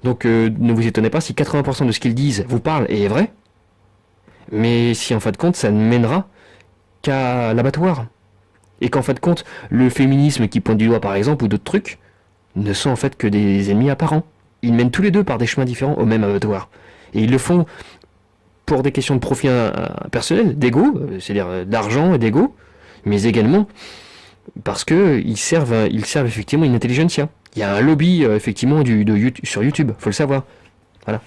Donc ne vous étonnez pas si 80% de ce qu'ils disent vous parle et est vrai, mais si en fin de compte ça ne mènera qu'à l'abattoir. Et qu'en fin de compte, le féminisme qui pointe du doigt par exemple, ou d'autres trucs, ne sont en fait que des ennemis apparents. Ils mènent tous les deux par des chemins différents au même abattoir. Et ils le font pour des questions de profit personnel, d'ego, c'est-à-dire d'argent et d'ego, mais également parce qu'ils servent effectivement une intelligentsia. Il y a un lobby effectivement sur YouTube, faut le savoir. Voilà.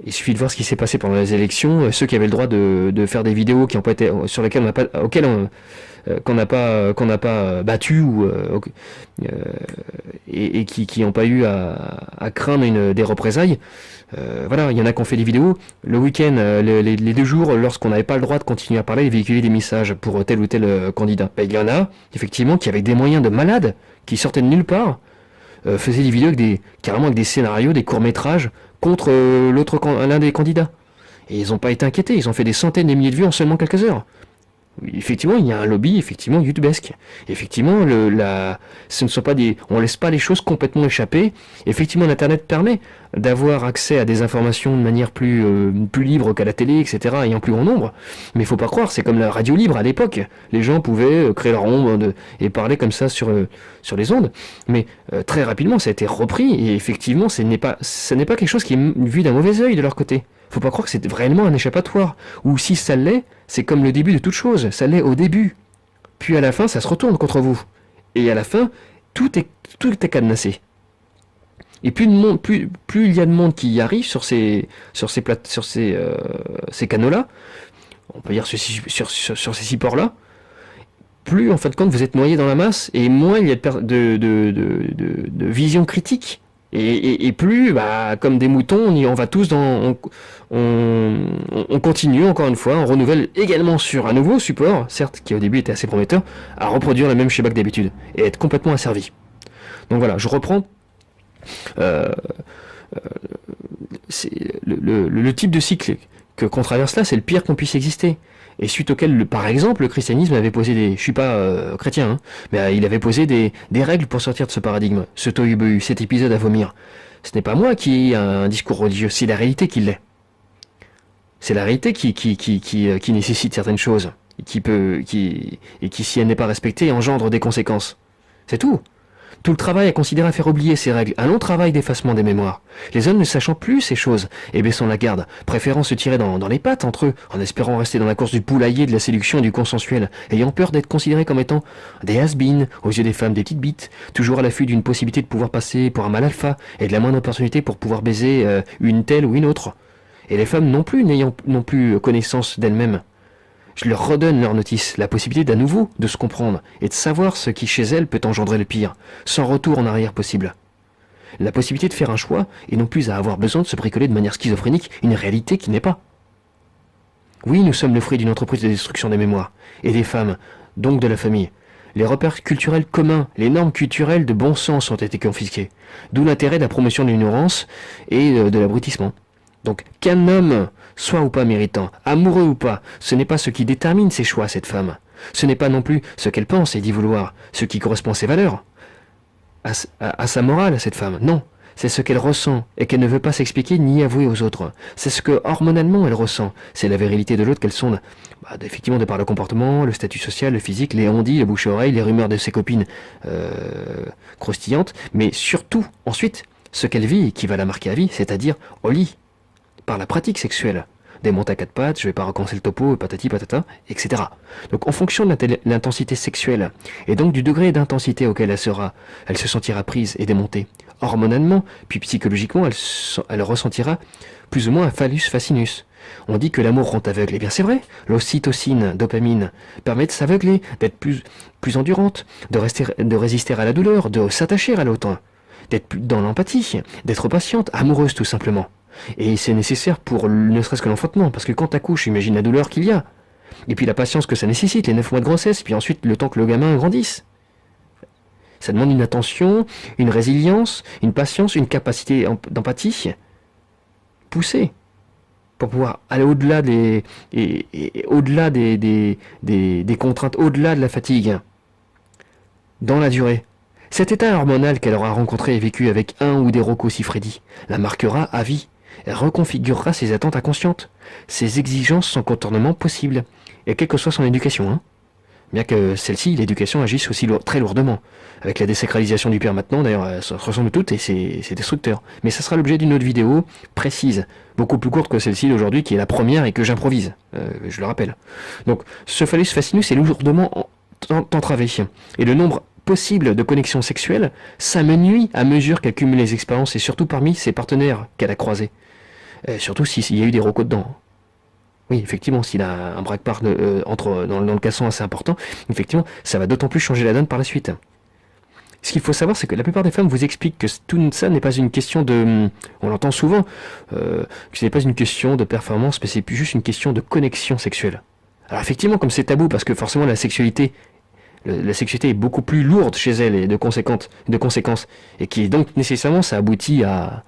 Il suffit de voir ce qui s'est passé pendant les élections, ceux qui avaient le droit de faire des vidéos qui ont pas été, sur lesquelles qu'on n'a pas battu et qui n'ont pas eu à craindre des représailles. Voilà, il y en a qui ont fait des vidéos le week-end, les 2 jours, lorsqu'on n'avait pas le droit de continuer à parler et véhiculer des messages pour tel ou tel candidat. Il y en a effectivement qui, avec des moyens de malades qui sortaient de nulle part, faisaient des vidéos carrément avec des scénarios, des courts-métrages contre l'un des candidats. Et ils n'ont pas été inquiétés, ils ont fait des centaines de milliers de vues en seulement quelques heures. Effectivement, il y a un lobby effectivement youtubesque. Effectivement, ce ne sont pas on laisse pas les choses complètement échapper. Effectivement, l'internet permet d'avoir accès à des informations de manière plus libre qu'à la télé, etc., et en plus grand nombre. Mais il faut pas croire, c'est comme la radio libre à l'époque. Les gens pouvaient créer leur onde et parler comme ça sur les ondes. Mais très rapidement, ça a été repris et effectivement, ce n'est pas quelque chose qui est vu d'un mauvais œil de leur côté. Faut pas croire que c'est vraiment un échappatoire. Ou si ça l'est, c'est comme le début de toute chose. Ça l'est au début. Puis à la fin, ça se retourne contre vous. Et à la fin, tout est cadenassé. Et plus il y a de monde qui y arrive sur ces canaux-là, on peut dire sur ces supports-là, plus en fin de compte vous êtes noyé dans la masse, et moins il y a de vision critique. Et plus, comme des moutons, on va tous on continue encore une fois, on renouvelle également sur un nouveau support, certes qui au début était assez prometteur, à reproduire le même schéma que d'habitude et être complètement asservi. Donc voilà, je reprends. C'est le type de cycle qu'on traverse là, c'est le pire qu'on puisse exister. Et suite auquel, par exemple, le christianisme avait posé je suis pas chrétien, hein, mais il avait posé des règles pour sortir de ce paradigme, ce tohu-bohu, cet épisode à vomir. Ce n'est pas moi qui ai un discours religieux, c'est la réalité qui l'est. C'est la réalité qui nécessite certaines choses, et qui, si elle n'est pas respectée, engendre des conséquences. C'est tout. Tout le travail a considéré à faire oublier ces règles, un long travail d'effacement des mémoires. Les hommes ne sachant plus ces choses et baissant la garde, préférant se tirer dans les pattes entre eux, en espérant rester dans la course du poulailler, de la séduction et du consensuel, ayant peur d'être considérés comme étant des has-been aux yeux des femmes, des petites bites, toujours à l'affût d'une possibilité de pouvoir passer pour un mâle alpha et de la moindre opportunité pour pouvoir baiser une telle ou une autre. Et les femmes non plus n'ayant non plus connaissance d'elles-mêmes. Je leur redonne leur notice, la possibilité d'à nouveau de se comprendre et de savoir ce qui chez elles peut engendrer le pire, sans retour en arrière possible. La possibilité de faire un choix et non plus à avoir besoin de se bricoler de manière schizophrénique une réalité qui n'est pas. Oui, nous sommes le fruit d'une entreprise de destruction des mémoires, et des femmes, donc de la famille. Les repères culturels communs, les normes culturelles de bon sens ont été confisquées, d'où l'intérêt de la promotion de l'ignorance et de l'abrutissement. Donc qu'un homme soit ou pas méritant, amoureux ou pas, ce n'est pas ce qui détermine ses choix à cette femme. Ce n'est pas non plus ce qu'elle pense et dit vouloir, ce qui correspond à ses valeurs, à sa morale à cette femme. Non, c'est ce qu'elle ressent et qu'elle ne veut pas s'expliquer ni avouer aux autres. C'est ce que hormonalement elle ressent. C'est la virilité de l'autre qu'elle sonde. Effectivement, de par le comportement, le statut social, le physique, les on-dit, le bouche-oreille, les rumeurs de ses copines croustillantes, mais surtout, ensuite, ce qu'elle vit et qui va la marquer à vie, c'est-à-dire au lit, par la pratique sexuelle. Des montes à quatre pattes, je vais pas recommencer le topo, patati patata, etc. Donc en fonction de l'intensité sexuelle, et donc du degré d'intensité auquel elle se sentira prise et démontée, hormonalement, puis psychologiquement, elle ressentira plus ou moins un phallus fascinus. On dit que l'amour rend aveugle, et bien c'est vrai, l'ocytocine, dopamine, permet de s'aveugler, d'être plus endurante, de résister à la douleur, de s'attacher à l'autre, d'être dans l'empathie, d'être patiente, amoureuse tout simplement. Et c'est nécessaire pour ne serait-ce que l'enfantement, parce que quand t'accouches, imagine la douleur qu'il y a. Et puis la patience que ça nécessite, les 9 mois de grossesse, puis ensuite le temps que le gamin grandisse. Ça demande une attention, une résilience, une patience, une capacité d'empathie poussée, pour pouvoir aller au-delà au-delà des contraintes, au-delà de la fatigue, dans la durée. Cet état hormonal qu'elle aura rencontré et vécu avec un ou des Rocco Siffredi la marquera à vie. Elle reconfigurera ses attentes inconscientes, ses exigences sans contournement possible, et quelle que soit son éducation. Bien que celle-ci, l'éducation, agisse aussi très lourdement. Avec la désacralisation du père maintenant, d'ailleurs, elles se ressemblent toutes et c'est destructeur. Mais ça sera l'objet d'une autre vidéo précise, beaucoup plus courte que celle-ci d'aujourd'hui, qui est la première et que j'improvise, je le rappelle. Donc, ce phallus fascinus est lourdement entravé, et le nombre possible de connexions sexuelles s'amenuit à mesure qu'elle cumule les expériences et surtout parmi ses partenaires qu'elle a croisés. Surtout s'il y a eu des rocos dedans. Oui, effectivement, s'il a un braque-part dans le casson assez important, effectivement, ça va d'autant plus changer la donne par la suite. Ce qu'il faut savoir, c'est que la plupart des femmes vous expliquent que tout ça n'est pas une question de... On l'entend souvent, que ce n'est pas une question de performance, mais c'est juste une question de connexion sexuelle. Alors effectivement, comme c'est tabou, parce que forcément la sexualité est beaucoup plus lourde chez elle et de conséquences, et qui donc nécessairement ça aboutit à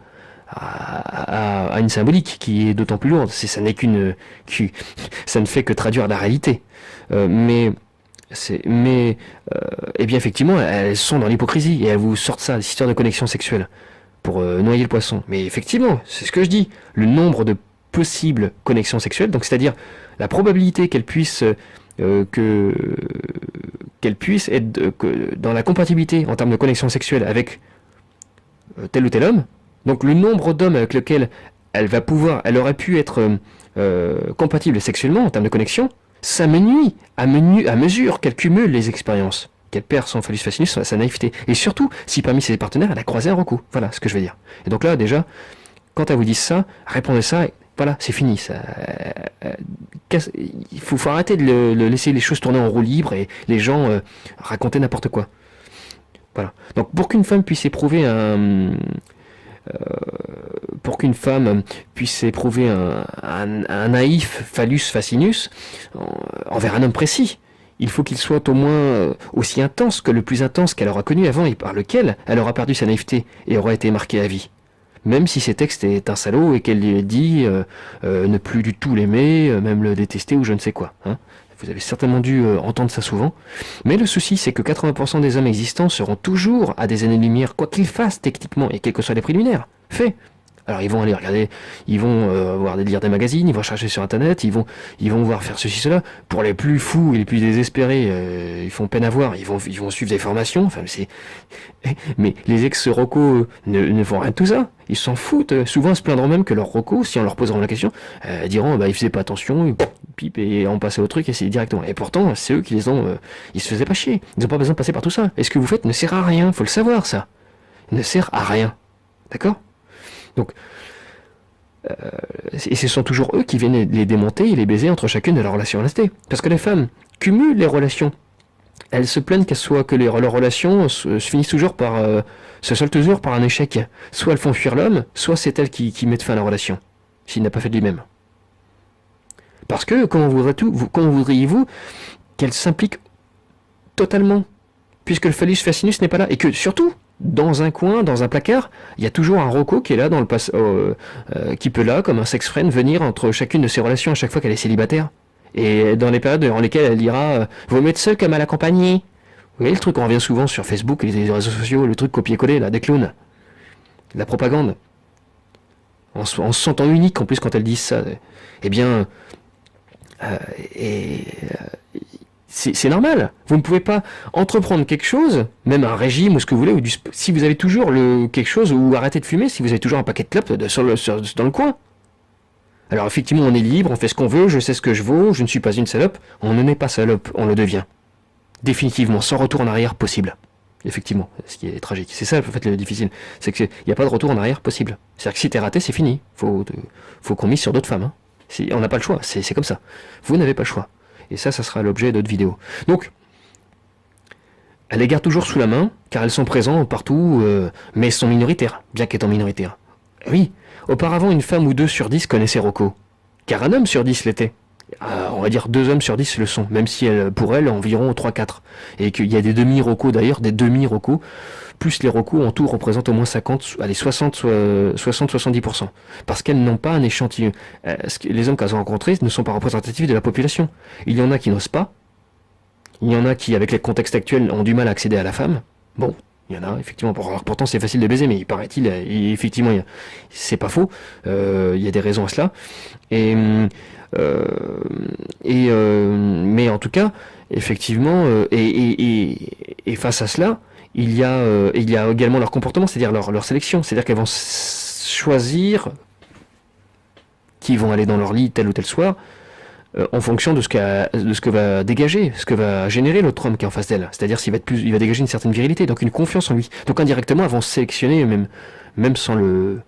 une symbolique qui est d'autant plus lourde. Ça ne fait que traduire la réalité. Mais bien effectivement, elles sont dans l'hypocrisie et elles vous sortent ça, des histoires de connexion sexuelle pour noyer le poisson. Mais effectivement, c'est ce que je dis. Le nombre de possibles connexions sexuelles, donc c'est-à-dire la probabilité qu'elle puisse être dans la compatibilité en termes de connexion sexuelle avec tel ou tel homme. Donc le nombre d'hommes avec lesquels elle aurait pu être compatible sexuellement en termes de connexion, s'amenuit à mesure qu'elle cumule les expériences, qu'elle perd son phallus fascinus, sa naïveté. Et surtout, si parmi ses partenaires, elle a croisé un Rocco. Voilà ce que je veux dire. Et donc là, déjà, quand elle vous dit ça, répondez ça, et voilà, c'est fini. Il faut arrêter de laisser les choses tourner en roue libre et les gens raconter n'importe quoi. Voilà. Donc pour qu'une femme puisse éprouver un naïf phallus fascinus envers un homme précis, il faut qu'il soit au moins aussi intense que le plus intense qu'elle aura connu avant et par lequel elle aura perdu sa naïveté et aura été marquée à vie. Même si ses textes est un salaud et qu'elle dit ne plus du tout l'aimer, même le détester ou je ne sais quoi. Vous avez certainement dû entendre ça souvent. Mais le souci, c'est que 80% des hommes existants seront toujours à des années-lumière, quoi qu'ils fassent techniquement, et quels que soient les préliminaires. Fait. Alors ils vont aller regarder, ils vont lire des magazines, ils vont chercher sur internet, ils vont voir faire ceci, cela. Pour les plus fous et les plus désespérés, ils font peine à voir, ils vont suivre des formations, enfin mais les ex-rocos ne font rien de tout ça. Ils s'en foutent. Souvent ils se plaindront même que leurs rocos, si on leur posera la question, diront ils faisaient pas attention, pip, et on passait au truc et c'est directement. Et pourtant, c'est eux qui ils se faisaient pas chier. Ils n'ont pas besoin de passer par tout ça. Et ce que vous faites ne sert à rien, faut le savoir ça. Ne sert à rien. D'accord ? Donc, et ce sont toujours eux qui viennent les démonter et les baiser entre chacune de leurs relations restées. Parce que les femmes cumulent les relations. Elles se plaignent que leurs relations se finissent toujours se soldent toujours par un échec. Soit elles font fuir l'homme, soit c'est elles qui mettent fin à la relation, s'il n'a pas fait de lui-même. Parce que, comment voudriez-vous qu'elle s'implique totalement, puisque le phallus fascinus n'est pas là, et que surtout, dans un coin, dans un placard, il y a toujours un roco qui est là, qui peut là, comme un sex-friend, venir entre chacune de ses relations à chaque fois qu'elle est célibataire. Et dans les périodes dans lesquelles elle dira vaut mieux être seul que mal accompagné. Vous voyez le truc, on revient souvent sur Facebook et les réseaux sociaux, le truc copier-coller, là, des clowns. La propagande. En se sentant unique, en plus, quand elles disent ça. Eh bien... c'est normal. Vous ne pouvez pas entreprendre quelque chose, même un régime ou ce que vous voulez, si vous avez toujours quelque chose, ou arrêter de fumer, si vous avez toujours un paquet de clopes dans le coin. Alors effectivement, on est libre, on fait ce qu'on veut, je sais ce que je vaux, je ne suis pas une salope. On ne n'est pas salope, on le devient. Définitivement, sans retour en arrière possible. Effectivement, ce qui est tragique. C'est ça, en fait, le difficile. C'est qu'il n'y a pas de retour en arrière possible. C'est-à-dire que si t'es raté, c'est fini. Faut qu'on mise sur d'autres femmes. Hein. On n'a pas le choix, c'est comme ça. Vous n'avez pas le choix. Et ça sera l'objet d'autres vidéos. Donc, elle les garde toujours sous la main, car elles sont présentes partout, mais elles sont minoritaires, bien qu'étant minoritaires. Oui, auparavant, une femme ou 2 sur 10 connaissait Rocco, car un homme sur 10 l'était. On va dire 2 hommes sur 10 le sont, même si pour elle, environ 3-4. Et qu'il y a des demi-Rocco d'ailleurs, des demi-Rocco, plus les Rocco en tout représentent au moins 60-70%. Parce qu'elles n'ont pas un échantillon. Les hommes qu'elles ont rencontrés ne sont pas représentatifs de la population. Il y en a qui n'osent pas. Il y en a qui, avec les contextes actuels, ont du mal à accéder à la femme. Bon, il y en a, effectivement. Pourtant, c'est facile de baiser, mais il paraît-il, effectivement, c'est pas faux. Il y a des raisons à cela. Mais en tout cas, effectivement, et face à cela, il y a également leur comportement, c'est-à-dire leur sélection. C'est-à-dire qu'elles vont choisir qui vont aller dans leur lit tel ou tel soir en fonction de ce que va dégager, ce que va générer l'autre homme qui est en face d'elle. C'est-à-dire il va dégager une certaine virilité, donc une confiance en lui. Donc indirectement, elles vont sélectionner, même sans le...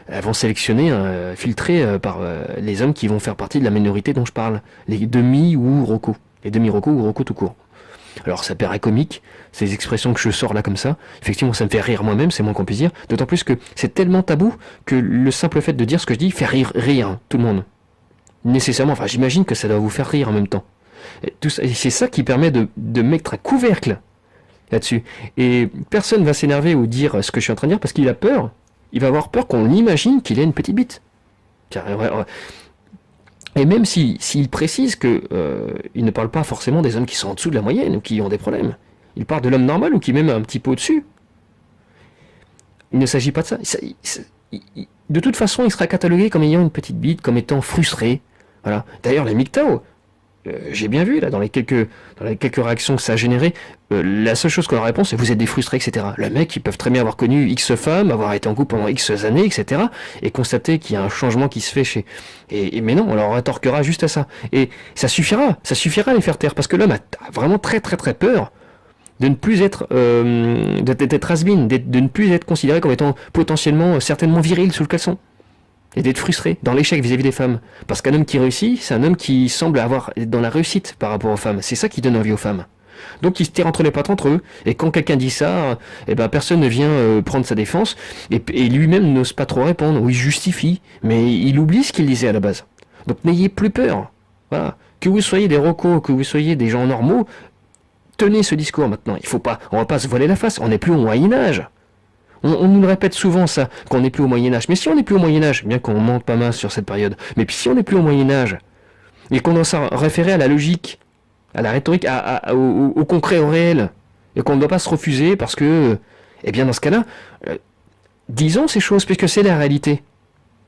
Elles vont sélectionner, filtrer par les hommes qui vont faire partie de la minorité dont je parle, les demi ou Rocco, les demi-Rocco ou Rocco tout court. Alors ça paraît comique, ces expressions que je sors là comme ça, effectivement ça me fait rire moi-même, c'est moins qu'on puisse dire, d'autant plus que c'est tellement tabou que le simple fait de dire ce que je dis fait rire tout le monde. Nécessairement, enfin j'imagine que ça doit vous faire rire en même temps. Et c'est ça qui permet de mettre un couvercle là-dessus. Et personne va s'énerver ou dire ce que je suis en train de dire parce qu'il a peur. Il va avoir peur qu'on imagine qu'il a une petite bite. Et même s'il précise que il ne parle pas forcément des hommes qui sont en dessous de la moyenne ou qui ont des problèmes. Il parle de l'homme normal ou qui est même un petit peu au-dessus. Il ne s'agit pas de ça. De toute façon, il sera catalogué comme ayant une petite bite, comme étant frustré. Voilà. D'ailleurs, les MGTOW, j'ai bien vu là dans les quelques réactions que ça a généré, la seule chose qu'on leur répond c'est vous êtes des frustrés, etc. Le mec, ils peuvent très bien avoir connu X femmes, avoir été en couple pendant X années, etc. et constater qu'il y a un changement qui se fait chez... mais non, on leur rétorquera juste à ça. Et ça suffira à les faire taire, parce que l'homme a vraiment très très très peur de ne plus être d'être has-been, de ne plus être considéré comme étant potentiellement, certainement viril sous le caleçon. Et d'être frustré dans l'échec vis-à-vis des femmes. Parce qu'un homme qui réussit, c'est un homme qui semble avoir dans la réussite par rapport aux femmes. C'est ça qui donne envie aux femmes. Donc ils se tirent entre les pattes entre eux. Et quand quelqu'un dit ça, personne ne vient prendre sa défense. Et lui-même n'ose pas trop répondre. Ou il justifie. Mais il oublie ce qu'il disait à la base. Donc n'ayez plus peur. Voilà. Que vous soyez des rocos, que vous soyez des gens normaux, tenez ce discours maintenant. On va pas se voiler la face. On n'est plus au Moyen-Âge. On nous le répète souvent ça, qu'on n'est plus au Moyen-Âge. Mais si on n'est plus au Moyen-Âge, bien qu'on monte pas mal sur cette période, mais puis si on n'est plus au Moyen-Âge, et qu'on doit s'en référer à la logique, à la rhétorique, au concret, au réel, et qu'on ne doit pas se refuser parce que, dans ce cas-là, disons ces choses, puisque c'est la réalité.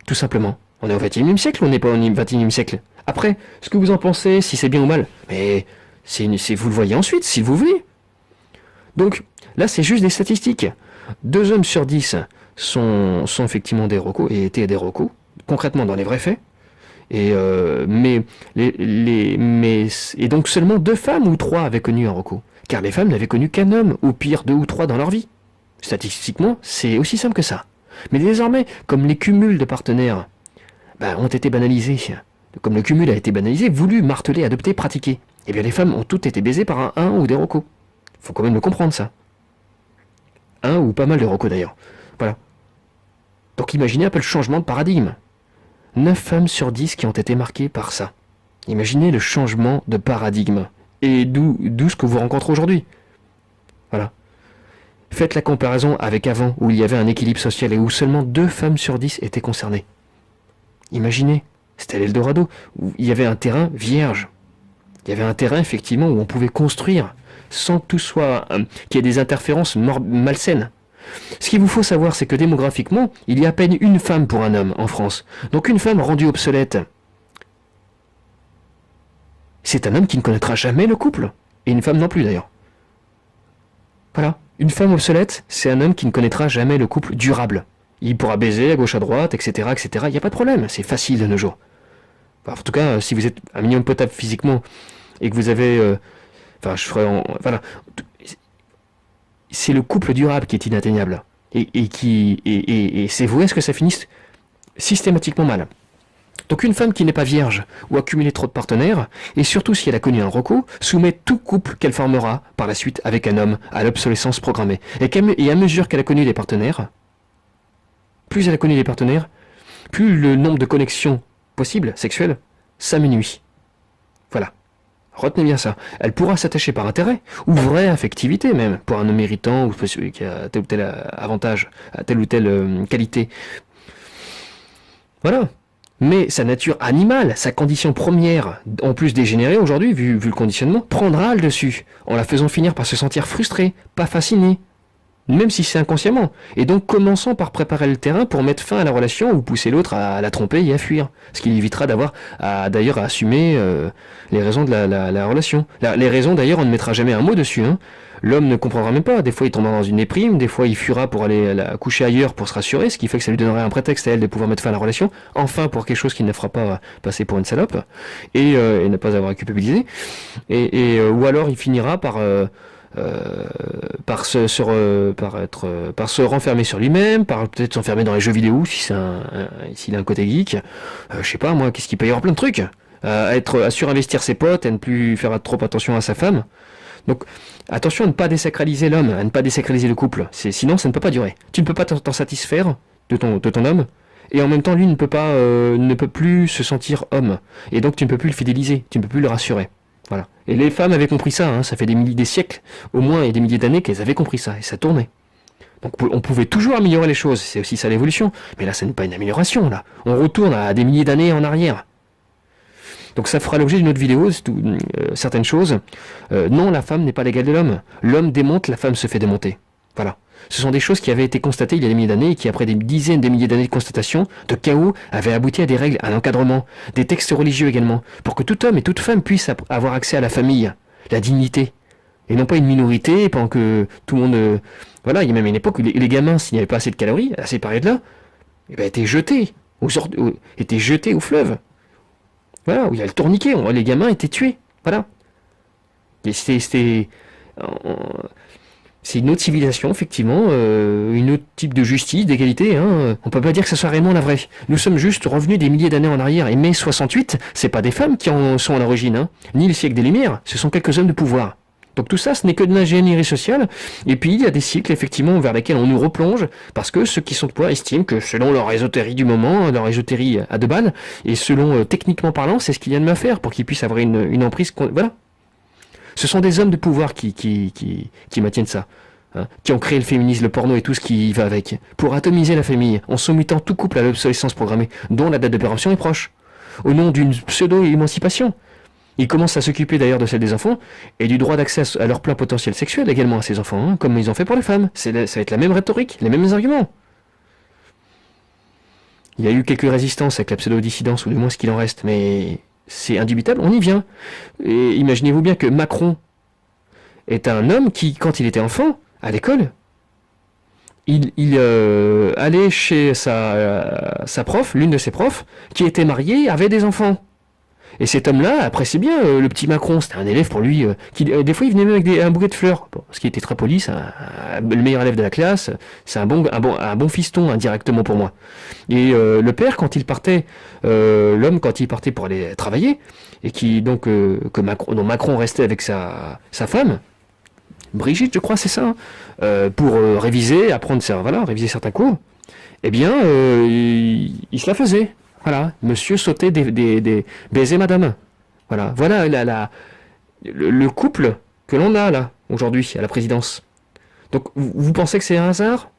tout simplement. On est au XXIe siècle ou on n'est pas au XXIe siècle? Après, ce que vous en pensez, si c'est bien ou mal, mais vous le voyez ensuite, si vous voulez. Donc, là, c'est juste des statistiques. 2 hommes sur 10 sont effectivement des recos, et étaient des recos, concrètement dans les vrais faits. Et, et donc seulement 2 femmes ou 3 avaient connu un reco. Car les femmes n'avaient connu qu'un homme, ou pire 2 ou 3 dans leur vie. Statistiquement, c'est aussi simple que ça. Mais désormais, comme les cumuls de partenaires ont été banalisés, comme le cumul a été banalisé, voulu, martelé, adopté, pratiqué, eh bien les femmes ont toutes été baisées par un ou des recos. Faut quand même le comprendre, ça. Un ou pas mal de recos d'ailleurs. Voilà. Donc imaginez un peu le changement de paradigme. 9 femmes sur 10 qui ont été marquées par ça. Imaginez le changement de paradigme. Et d'où ce que vous rencontrez aujourd'hui. Voilà. Faites la comparaison avec avant, où il y avait un équilibre social et où seulement 2 femmes sur 10 étaient concernées. Imaginez, c'était l'Eldorado, où il y avait un terrain vierge. Il y avait un terrain, effectivement, où on pouvait construire, sans que tout soit... qu'il y ait des interférences malsaines. Ce qu'il vous faut savoir, c'est que démographiquement, il y a à peine une femme pour un homme en France. Donc une femme rendue obsolète, c'est un homme qui ne connaîtra jamais le couple. Et une femme non plus, d'ailleurs. Voilà. Une femme obsolète, c'est un homme qui ne connaîtra jamais le couple durable. Il pourra baiser à gauche à droite, etc., etc. Il n'y a pas de problème, c'est facile de nos jours. Enfin, en tout cas, si vous êtes un minimum potable physiquement et que vous avez... voilà. C'est le couple durable qui est inatteignable. Et c'est voué à ce que ça finisse systématiquement mal. Donc une femme qui n'est pas vierge ou a cumulé trop de partenaires, et surtout si elle a connu un reco, soumet tout couple qu'elle formera par la suite avec un homme à l'obsolescence programmée. Et à mesure qu'elle a connu les partenaires, plus elle a connu les partenaires, plus le nombre de connexions possibles, sexuelles, s'amenuit. Voilà. Retenez bien ça. Elle pourra s'attacher par intérêt, ou vraie affectivité même, pour un homme méritant, ou celui qui a tel ou tel avantage, telle ou telle qualité. Voilà. Mais sa nature animale, sa condition première, en plus dégénérée aujourd'hui, vu le conditionnement, prendra le dessus, en la faisant finir par se sentir frustrée, pas fascinée, même si c'est inconsciemment. Et donc commençons par préparer le terrain pour mettre fin à la relation ou pousser l'autre à la tromper et à fuir. Ce qui évitera d'ailleurs à assumer les raisons de la relation. Les raisons d'ailleurs, on ne mettra jamais un mot dessus. L'homme ne comprendra même pas. Des fois il tombera dans une déprime, des fois il fuira pour aller la coucher ailleurs pour se rassurer, ce qui fait que ça lui donnerait un prétexte à elle de pouvoir mettre fin à la relation, enfin pour quelque chose qui ne la fera pas passer pour une salope, et ne pas avoir à culpabiliser. Ou alors il finira par se renfermer sur lui-même, par peut-être s'enfermer dans les jeux vidéo s'il a un côté geek, je sais pas moi, qu'est-ce qu'il peut y avoir, plein de trucs, à surinvestir ses potes, à ne plus faire trop attention à sa femme. Donc attention à ne pas désacraliser l'homme, à ne pas désacraliser le couple, sinon ça ne peut pas durer. Tu ne peux pas t'en satisfaire de ton homme, et en même temps lui ne peut plus se sentir homme, et donc tu ne peux plus le fidéliser, tu ne peux plus le rassurer. Voilà. Et les femmes avaient compris ça, ça fait des siècles, au moins, et des milliers d'années qu'elles avaient compris ça, et ça tournait. Donc on pouvait toujours améliorer les choses, c'est aussi ça l'évolution, mais là ce n'est pas une amélioration, là. On retourne à des milliers d'années en arrière. Donc ça fera l'objet d'une autre vidéo, certaines choses. Non, la femme n'est pas l'égale de l'homme. L'homme démonte, la femme se fait démonter. Voilà. Ce sont des choses qui avaient été constatées il y a des milliers d'années et qui, après des dizaines de milliers d'années de constatation, de chaos, avaient abouti à des règles, à un encadrement, des textes religieux également, pour que tout homme et toute femme puissent avoir accès à la famille, la dignité, et non pas une minorité, pendant que tout le monde... Voilà, il y a même une époque où les gamins, s'il n'y avait pas assez de calories, à ces périodes-là, étaient jetés au fleuve. Voilà, où il y a le tourniquet, les gamins étaient tués. Voilà. Et c'est une autre civilisation, effectivement, une autre type de justice, d'égalité. On peut pas dire que ce soit réellement la vraie. Nous sommes juste revenus des milliers d'années en arrière. Et mai 68, c'est pas des femmes qui en sont à l'origine, ni le siècle des Lumières, ce sont quelques hommes de pouvoir. Donc tout ça, ce n'est que de l'ingénierie sociale. Et puis il y a des cycles, effectivement, vers lesquels on nous replonge, parce que ceux qui sont de pouvoir estiment que selon leur ésotérie du moment, leur ésotérie à 2 balles, et selon techniquement parlant, c'est ce qu'il y a de mieux à faire pour qu'ils puissent avoir une emprise. Voilà. Ce sont des hommes de pouvoir qui maintiennent ça, qui ont créé le féminisme, le porno et tout ce qui va avec, pour atomiser la famille, en soumettant tout couple à l'obsolescence programmée, dont la date de péremption est proche, au nom d'une pseudo-émancipation. Ils commencent à s'occuper d'ailleurs de celle des enfants, et du droit d'accès à leur plein potentiel sexuel également à ces enfants, comme ils ont fait pour les femmes. Ça va être la même rhétorique, les mêmes arguments. Il y a eu quelques résistances avec la pseudo-dissidence, ou du moins ce qu'il en reste, mais c'est indubitable, on y vient. Et imaginez-vous bien que Macron est un homme qui, quand il était enfant, à l'école, il allait chez sa prof, l'une de ses profs, qui était mariée, avait des enfants. Et cet homme-là appréciait bien le petit Macron. C'était un élève pour lui. Des fois, il venait même avec un bouquet de fleurs. Bon, parce qu'il était très poli, c'est le meilleur élève de la classe. C'est un bon fiston, indirectement pour moi. Et le père, quand il partait, l'homme, quand il partait pour aller travailler, et dont Macron restait avec sa femme, Brigitte, je crois, c'est ça, pour réviser, réviser certains cours, eh bien, il se la faisait. Voilà, monsieur sautait des baisers madame. Voilà le couple que l'on a là, aujourd'hui, à la présidence. Donc, vous pensez que c'est un hasard?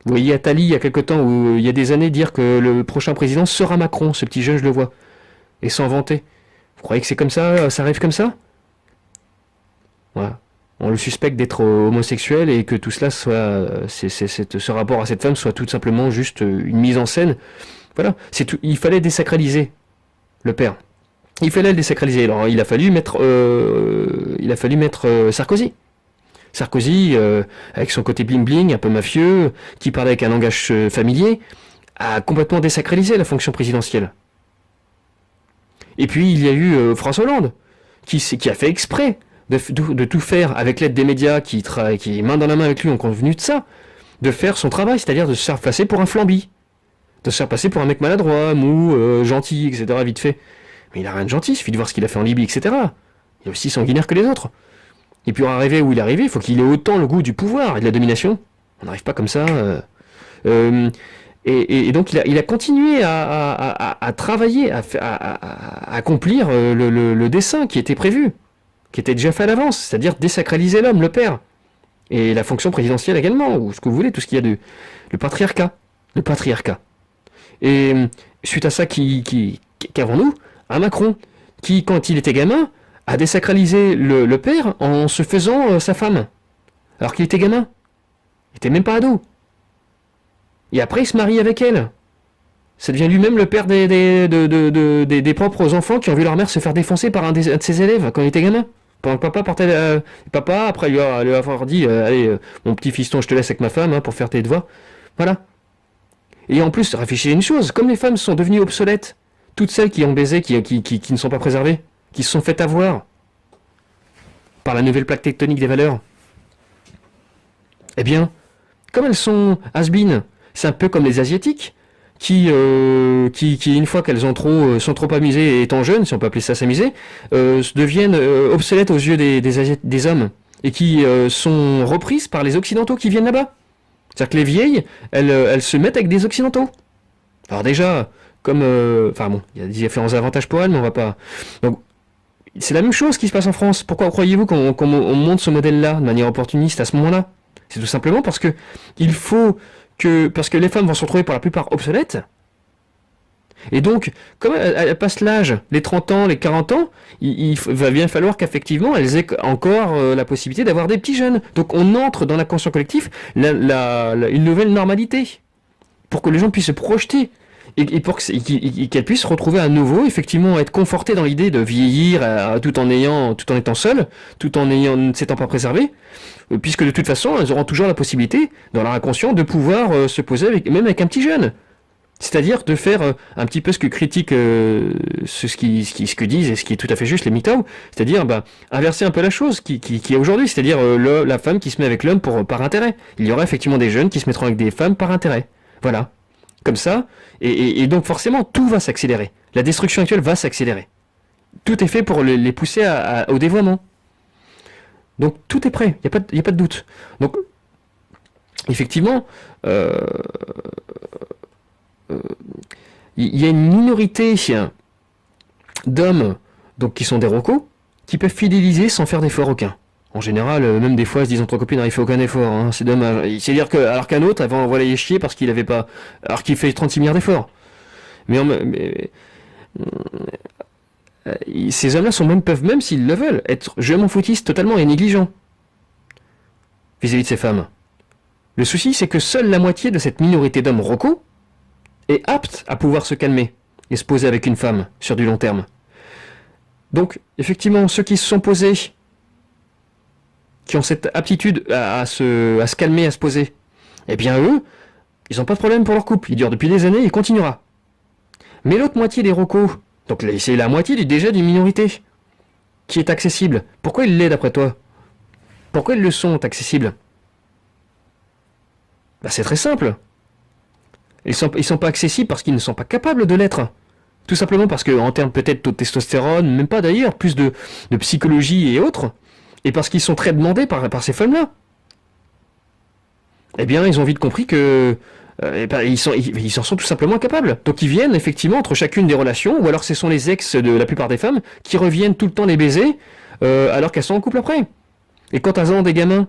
Vous voyez Attali, il y a quelque temps, ou il y a des années, dire que le prochain président sera Macron, ce petit jeune, je le vois, et s'en vanter. Vous croyez que c'est comme ça arrive comme ça? Voilà. On le suspecte d'être homosexuel et que tout cela soit, ce rapport à cette femme soit tout simplement juste une mise en scène. Voilà, c'est tout. Il fallait désacraliser le père. Il fallait le désacraliser. Alors il a fallu mettre Sarkozy. Sarkozy, avec son côté bling bling, un peu mafieux, qui parlait avec un langage familier, a complètement désacralisé la fonction présidentielle. Et puis il y a eu François Hollande, qui a fait exprès de tout faire avec l'aide des médias qui main dans la main avec lui ont convenu de ça, de faire son travail, c'est-à-dire de se faire passer pour un flambi. De se faire passer pour un mec maladroit, mou, gentil, etc., vite fait. Mais il a rien de gentil, il suffit de voir ce qu'il a fait en Libye, etc. Il est aussi sanguinaire que les autres. Et puis pour arriver où il est arrivé, il faut qu'il ait autant le goût du pouvoir et de la domination. On n'arrive pas comme ça. Et donc il a continué à travailler, à accomplir le dessein qui était prévu, qui était déjà fait à l'avance, c'est-à-dire désacraliser l'homme, le père. Et la fonction présidentielle également, ou ce que vous voulez, tout ce qu'il y a le patriarcat. Le patriarcat. Et suite à ça, qu'avons-nous? Un Macron, qui, quand il était gamin, a désacralisé le père en se faisant sa femme. Alors qu'il était gamin. Il était même pas ado. Et après, il se marie avec elle. Ça devient lui-même le père des propres enfants qui ont vu leur mère se faire défoncer par un de ses élèves quand il était gamin. Pendant que papa portait papa, après lui avoir dit allez, mon petit fiston, je te laisse avec ma femme pour faire tes devoirs. Voilà. Et en plus, réfléchissez à une chose, comme les femmes sont devenues obsolètes, toutes celles qui ont baisé, qui ne sont pas préservées, qui se sont faites avoir par la nouvelle plaque tectonique des valeurs, eh bien, comme elles sont has-been, c'est un peu comme les Asiatiques, qui une fois qu'elles sont trop amusées étant jeunes, si on peut appeler ça s'amuser, deviennent obsolètes aux yeux des hommes, et qui sont reprises par les Occidentaux qui viennent là-bas. C'est-à-dire que les vieilles, elles se mettent avec des Occidentaux. Alors déjà, comme... il y a des différents avantages pour elles, mais on va pas... Donc, c'est la même chose qui se passe en France. Pourquoi croyez-vous qu'on monte ce modèle-là de manière opportuniste à ce moment-là? C'est tout simplement parce que parce que les femmes vont se retrouver pour la plupart obsolètes. Et donc, comme elles passent l'âge, les 30 ans, les 40 ans, il va bien falloir qu'effectivement elles aient encore la possibilité d'avoir des petits jeunes. Donc on entre dans l'inconscient collectif une nouvelle normalité, pour que les gens puissent se projeter, et pour qu'elles puissent retrouver à nouveau, effectivement, être confortées dans l'idée de vieillir tout en étant seules, tout en ne s'étant pas préservées, puisque de toute façon, elles auront toujours la possibilité, dans leur inconscient, de pouvoir se poser même avec un petit jeune. C'est-à-dire de faire un petit peu ce que critiquent ce que disent et ce qui est tout à fait juste les MGTOW, c'est-à-dire inverser un peu la chose qui est aujourd'hui, c'est-à-dire la femme qui se met avec l'homme par intérêt. Il y aura effectivement des jeunes qui se mettront avec des femmes par intérêt. Voilà. Comme ça, et donc forcément tout va s'accélérer. La destruction actuelle va s'accélérer. Tout est fait pour les pousser au dévoiement. Donc tout est prêt, il n'y a pas de doute. Donc effectivement, il y a une minorité d'hommes donc qui sont des rocos qui peuvent fidéliser sans faire d'effort aucun. En général, même des fois, se disent entre copines, il fait aucun effort, hein, c'est dommage. C'est-à-dire alors qu'un autre, avant, voilà, il est chier parce qu'il avait pas, alors qu'il fait 36 milliards d'efforts. Ces hommes-là peuvent même s'ils le veulent, être je m'en foutiste totalement et négligents vis-à-vis de ces femmes. Le souci, c'est que seule la moitié de cette minorité d'hommes rocos est apte à pouvoir se calmer et se poser avec une femme sur du long terme. Donc, effectivement, ceux qui se sont posés, qui ont cette aptitude à se calmer, à se poser, eh bien eux, ils n'ont pas de problème pour leur couple. Il dure depuis des années, il continuera. Mais l'autre moitié des recos, donc c'est la moitié déjà d'une minorité, qui est accessible. Pourquoi il l'est d'après toi? Pourquoi ils le sont accessibles? Bah c'est très simple. Ils sont pas accessibles parce qu'ils ne sont pas capables de l'être. Tout simplement parce qu'en termes peut-être de testostérone, même pas d'ailleurs, plus de psychologie et autres, et parce qu'ils sont très demandés par ces femmes-là. Eh bien, ils ont vite compris que ils en sont tout simplement incapables. Donc ils viennent effectivement entre chacune des relations, ou alors ce sont les ex de la plupart des femmes qui reviennent tout le temps les baiser, alors qu'elles sont en couple après. Et quand elles ont des gamins,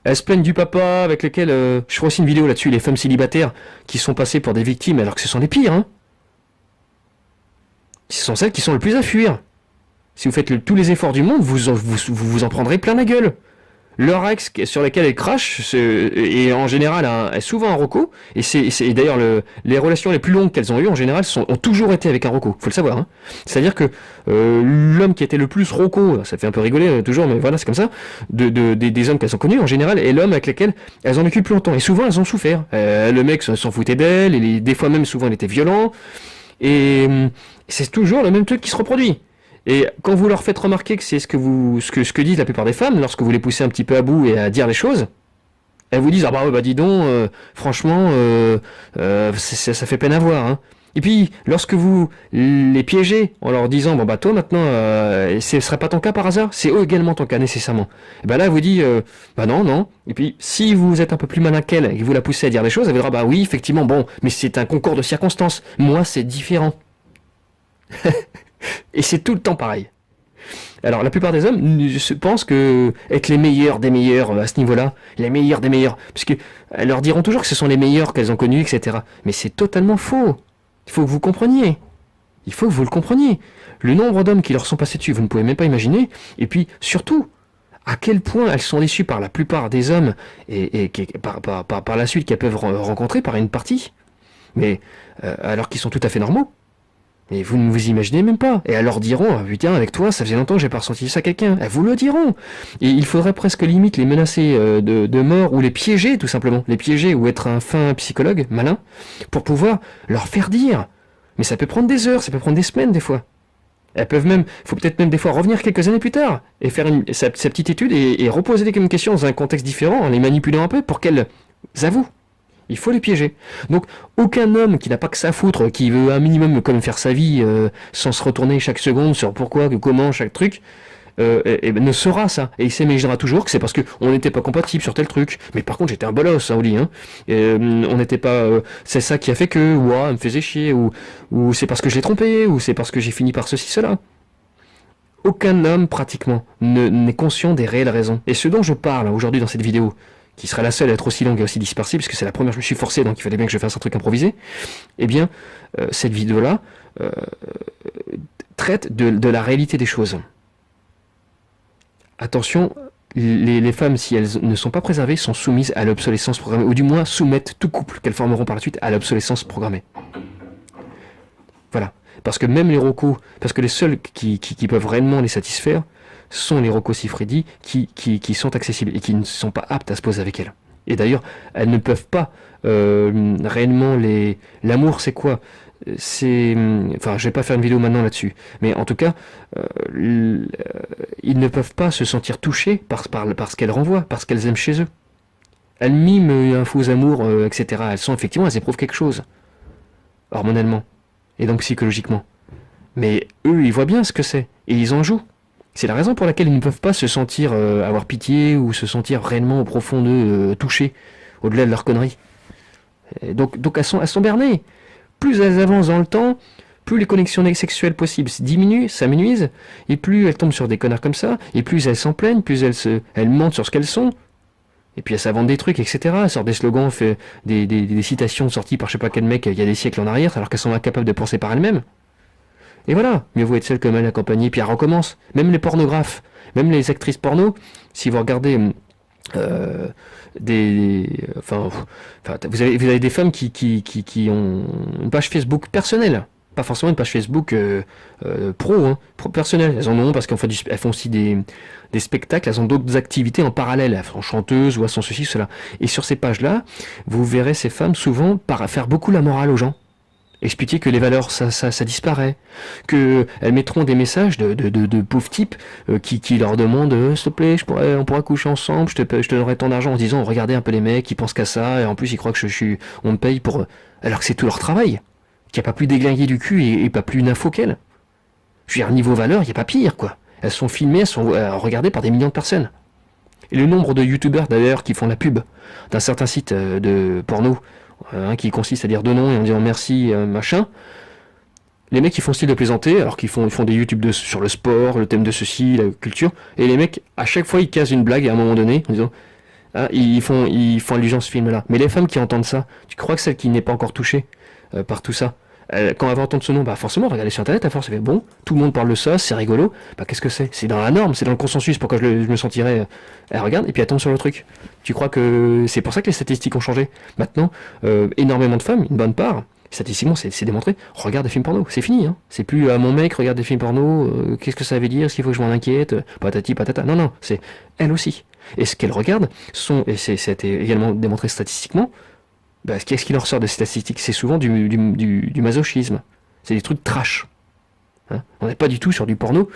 elles se plaignent du papa avec lequel... je ferai aussi une vidéo là-dessus, les femmes célibataires qui sont passées pour des victimes alors que ce sont les pires. Hein. Ce sont celles qui sont le plus à fuir. Si vous faites tous les efforts du monde, vous en prendrez plein la gueule. Leur ex sur lesquels elles crachent, et en général est souvent un reco, et c'est d'ailleurs les relations les plus longues qu'elles ont eues en général ont toujours été avec un reco, faut le savoir. Hein. C'est-à-dire que l'homme qui était le plus reco, ça fait un peu rigoler toujours, mais voilà c'est comme ça, des hommes qu'elles ont connus en général, est l'homme avec lequel elles ont vécu plus longtemps, et souvent elles ont souffert. Le mec s'en foutait d'elle, et des fois même souvent il était violent, et c'est toujours le même truc qui se reproduit. Et quand vous leur faites remarquer que c'est ce que disent la plupart des femmes, lorsque vous les poussez un petit peu à bout et à dire les choses, elles vous disent ah bah ouais, bah dis donc, franchement, ça fait peine à voir. Hein. Et puis lorsque vous les piégez en leur disant bon bah toi maintenant, ce serait pas ton cas par hasard, c'est eux également ton cas nécessairement. Et ben là elle vous dit bah non. Et puis si vous êtes un peu plus malin qu'elle et que vous la poussez à dire des choses, elle vous dira bah oui effectivement bon, mais c'est un concours de circonstances. Moi c'est différent. Et c'est tout le temps pareil. Alors la plupart des hommes pensent que être les meilleurs des meilleurs à ce niveau-là, les meilleurs des meilleurs, puisque elles leur diront toujours que ce sont les meilleurs qu'elles ont connus, etc. Mais c'est totalement faux. Il faut que vous compreniez. Il faut que vous le compreniez. Le nombre d'hommes qui leur sont passés dessus, vous ne pouvez même pas imaginer. Et puis surtout, à quel point elles sont déçues par la plupart des hommes et par la suite qu'elles peuvent rencontrer par une partie. Mais alors qu'ils sont tout à fait normaux. Mais vous ne vous imaginez même pas. Et elles leur diront, ah, putain, avec toi, ça faisait longtemps que j'ai pas ressenti ça à quelqu'un. Elles vous le diront. Et il faudrait presque limite les menacer de mort ou les piéger, tout simplement. Les piéger ou être un fin psychologue, malin, pour pouvoir leur faire dire. Mais ça peut prendre des heures, ça peut prendre des semaines, des fois. Elles peuvent même, faut peut-être même des fois revenir quelques années plus tard et faire sa petite étude et reposer des questions dans un contexte différent, en les manipulant un peu pour qu'elles avouent. Il faut les piéger. Donc, aucun homme qui n'a pas que ça à foutre, qui veut un minimum comme faire sa vie sans se retourner chaque seconde sur pourquoi, comment, chaque truc, ne saura ça. Et il s'imaginera toujours que c'est parce qu'on n'était pas compatible sur tel truc. Mais par contre, j'étais un bolos, hein, au lit. Hein. On n'était pas... c'est ça qui a fait que, ouah, elle me faisait chier, ou c'est parce que je l'ai trompé, ou c'est parce que j'ai fini par ceci, cela. Aucun homme, pratiquement, n'est conscient des réelles raisons. Et ce dont je parle aujourd'hui dans cette vidéo, qui sera la seule à être aussi longue et aussi dispersée, puisque c'est la première, je me suis forcé, donc il fallait bien que je fasse un truc improvisé, eh bien, cette vidéo-là traite de la réalité des choses. Attention, les femmes, si elles ne sont pas préservées, sont soumises à l'obsolescence programmée, ou du moins soumettent tout couple qu'elles formeront par la suite à l'obsolescence programmée. Voilà. Parce que même les recos, parce que les seuls qui peuvent réellement les satisfaire, sont les Rocco Siffredi qui sont accessibles et qui ne sont pas aptes à se poser avec elles. Et d'ailleurs, elles ne peuvent pas réellement l'amour, c'est quoi? Enfin, je vais pas faire une vidéo maintenant là-dessus, mais en tout cas, ils ne peuvent pas se sentir touchés par ce qu'elles renvoient, parce qu'elles aiment chez eux. Elles miment un faux amour, etc. Elles éprouvent quelque chose, hormonalement, et donc psychologiquement. Mais eux, ils voient bien ce que c'est, et ils en jouent. C'est la raison pour laquelle ils ne peuvent pas se sentir avoir pitié ou se sentir réellement au profond d'eux touchés au-delà de leurs conneries. Et donc elles sont bernées. Plus elles avancent dans le temps, plus les connexions sexuelles possibles diminuent, s'amenuisent, et plus elles tombent sur des connards comme ça, et plus elles s'en plaignent, plus elles mentent sur ce qu'elles sont. Et puis elles s'inventent des trucs, etc. Elles sortent des slogans, fait des citations sorties par je sais pas quel mec il y a des siècles en arrière, alors qu'elles sont incapables de penser par elles-mêmes. Et voilà, mieux vaut être seul que mal accompagné, puis elle recommence. Même les pornographes, même les actrices porno, si vous regardez euh, vous avez des femmes qui ont une page Facebook personnelle, pas forcément une page Facebook pro, hein, personnelle. Elles en ont parce elles font aussi des spectacles, elles ont d'autres activités en parallèle, elles sont chanteuses ou elles sont ceci, cela. Et sur ces pages-là, vous verrez ces femmes souvent faire beaucoup la morale aux gens. Expliquer que les valeurs, ça disparaît. Que elles mettront des messages de pauvres types qui leur demandent s'il te plaît, on pourra coucher ensemble, je te donnerai ton argent en disant regardez un peu les mecs, ils pensent qu'à ça, et en plus ils croient que on me paye pour... Alors que c'est tout leur travail. Qu'il n'y a pas plus déglingué du cul et pas plus d'infos qu'elles. Je veux dire, niveau valeur, il n'y a pas pire, quoi. Elles sont filmées, elles sont regardées par des millions de personnes. Et le nombre de youtubeurs d'ailleurs qui font la pub d'un certain site de porno, qui consiste à dire deux noms et en disant merci, machin. Les mecs, ils font style de plaisanter, alors qu'ils font des YouTube sur le sport, le thème de ceci, la culture. Et les mecs, à chaque fois, ils casent une blague à un moment donné, en disant ils font allusion à ce film-là. Mais les femmes qui entendent ça, tu crois que celle qui n'est pas encore touchée par tout ça, quand elle va entendre ce nom, bah forcément, regardez sur internet, à force, elle fait bon, tout le monde parle de ça, c'est rigolo. Bah qu'est-ce que c'est? C'est dans la norme, c'est dans le consensus. Pourquoi je me sentirais. Elle regarde et puis elle tombe sur le truc. Tu crois que c'est pour ça que les statistiques ont changé? Maintenant, énormément de femmes, une bonne part, statistiquement c'est démontré, regarde des films porno. C'est fini, hein. C'est plus mon mec regarde des films porno, qu'est-ce que ça veut dire? Est-ce qu'il faut que je m'en inquiète? Patati patata. Non, c'est elle aussi. Et ce qu'elle regarde et c'était également démontré statistiquement, bah, qu'est-ce qui leur sort de ces statistiques? C'est souvent du masochisme. C'est des trucs trash. Hein, on n'est pas du tout sur du porno.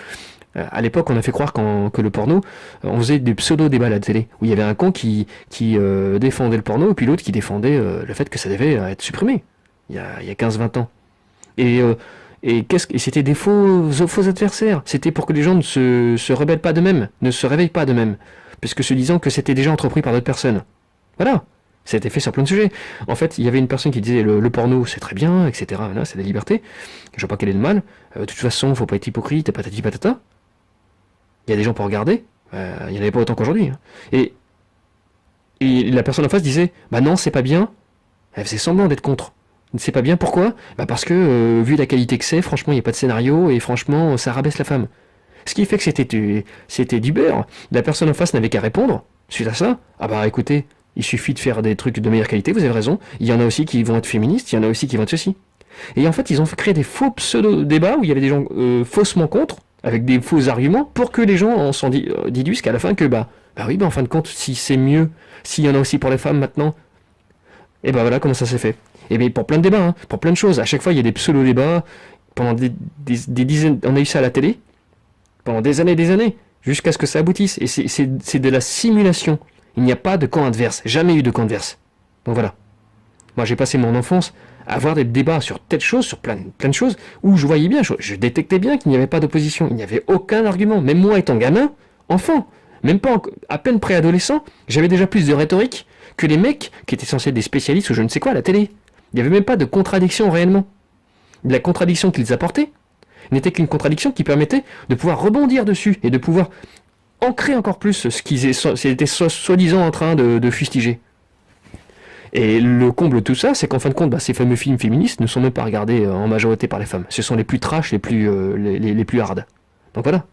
À l'époque, on a fait croire que le porno, on faisait des pseudo-débats à la télé, où il y avait un con qui défendait le porno, et puis l'autre qui défendait le fait que ça devait être supprimé, il y a 15-20 ans. Et c'était des faux adversaires. C'était pour que les gens ne se rebellent pas d'eux-mêmes, ne se réveillent pas d'eux-mêmes, puisque se disant que c'était déjà entrepris par d'autres personnes. Voilà. Ça a été fait sur plein de sujets. En fait, il y avait une personne qui disait le porno c'est très bien, etc. Là, c'est la liberté. Je vois pas quel est le mal. De toute façon, faut pas être hypocrite, patati patata. Il y a des gens pour regarder. Il y en avait pas autant qu'aujourd'hui. Hein. Et la personne en face disait bah non, c'est pas bien. Elle faisait semblant d'être contre. C'est pas bien, pourquoi? Bah parce que, vu la qualité que c'est, franchement, il n'y a pas de scénario, et franchement, ça rabaisse la femme. Ce qui fait que c'était du beurre. La personne en face n'avait qu'à répondre, suite à ça. Ah bah écoutez, il suffit de faire des trucs de meilleure qualité, vous avez raison. Il y en a aussi qui vont être féministes, il y en a aussi qui vont être ceci. Et en fait, ils ont créé des faux pseudo-débats où il y avait des gens faussement contre, avec des faux arguments, pour que les gens en s'en déduisent qu'à la fin que, bah oui, en fin de compte, si c'est mieux, s'il y en a aussi pour les femmes maintenant, et bah voilà comment ça s'est fait. Et bien pour plein de débats, hein, pour plein de choses. À chaque fois, il y a des pseudo-débats, pendant des dizaines, on a eu ça à la télé, pendant des années, jusqu'à ce que ça aboutisse. Et c'est de la simulation. Il n'y a pas de camp adverse, jamais eu de camp adverse. Donc voilà. Moi j'ai passé mon enfance à avoir des débats sur telle chose, sur plein de choses, où je voyais bien, je détectais bien qu'il n'y avait pas d'opposition, il n'y avait aucun argument. Même moi étant gamin, enfant, même pas à peine préadolescent, j'avais déjà plus de rhétorique que les mecs qui étaient censés être des spécialistes ou je ne sais quoi à la télé. Il n'y avait même pas de contradiction réellement. La contradiction qu'ils apportaient n'était qu'une contradiction qui permettait de pouvoir rebondir dessus et de pouvoir ancrer encore plus ce qu'ils étaient soi-disant en train de fustiger. Et le comble de tout ça, c'est qu'en fin de compte, ces fameux films féministes ne sont même pas regardés en majorité par les femmes. Ce sont les plus trash, les plus hard. Donc voilà.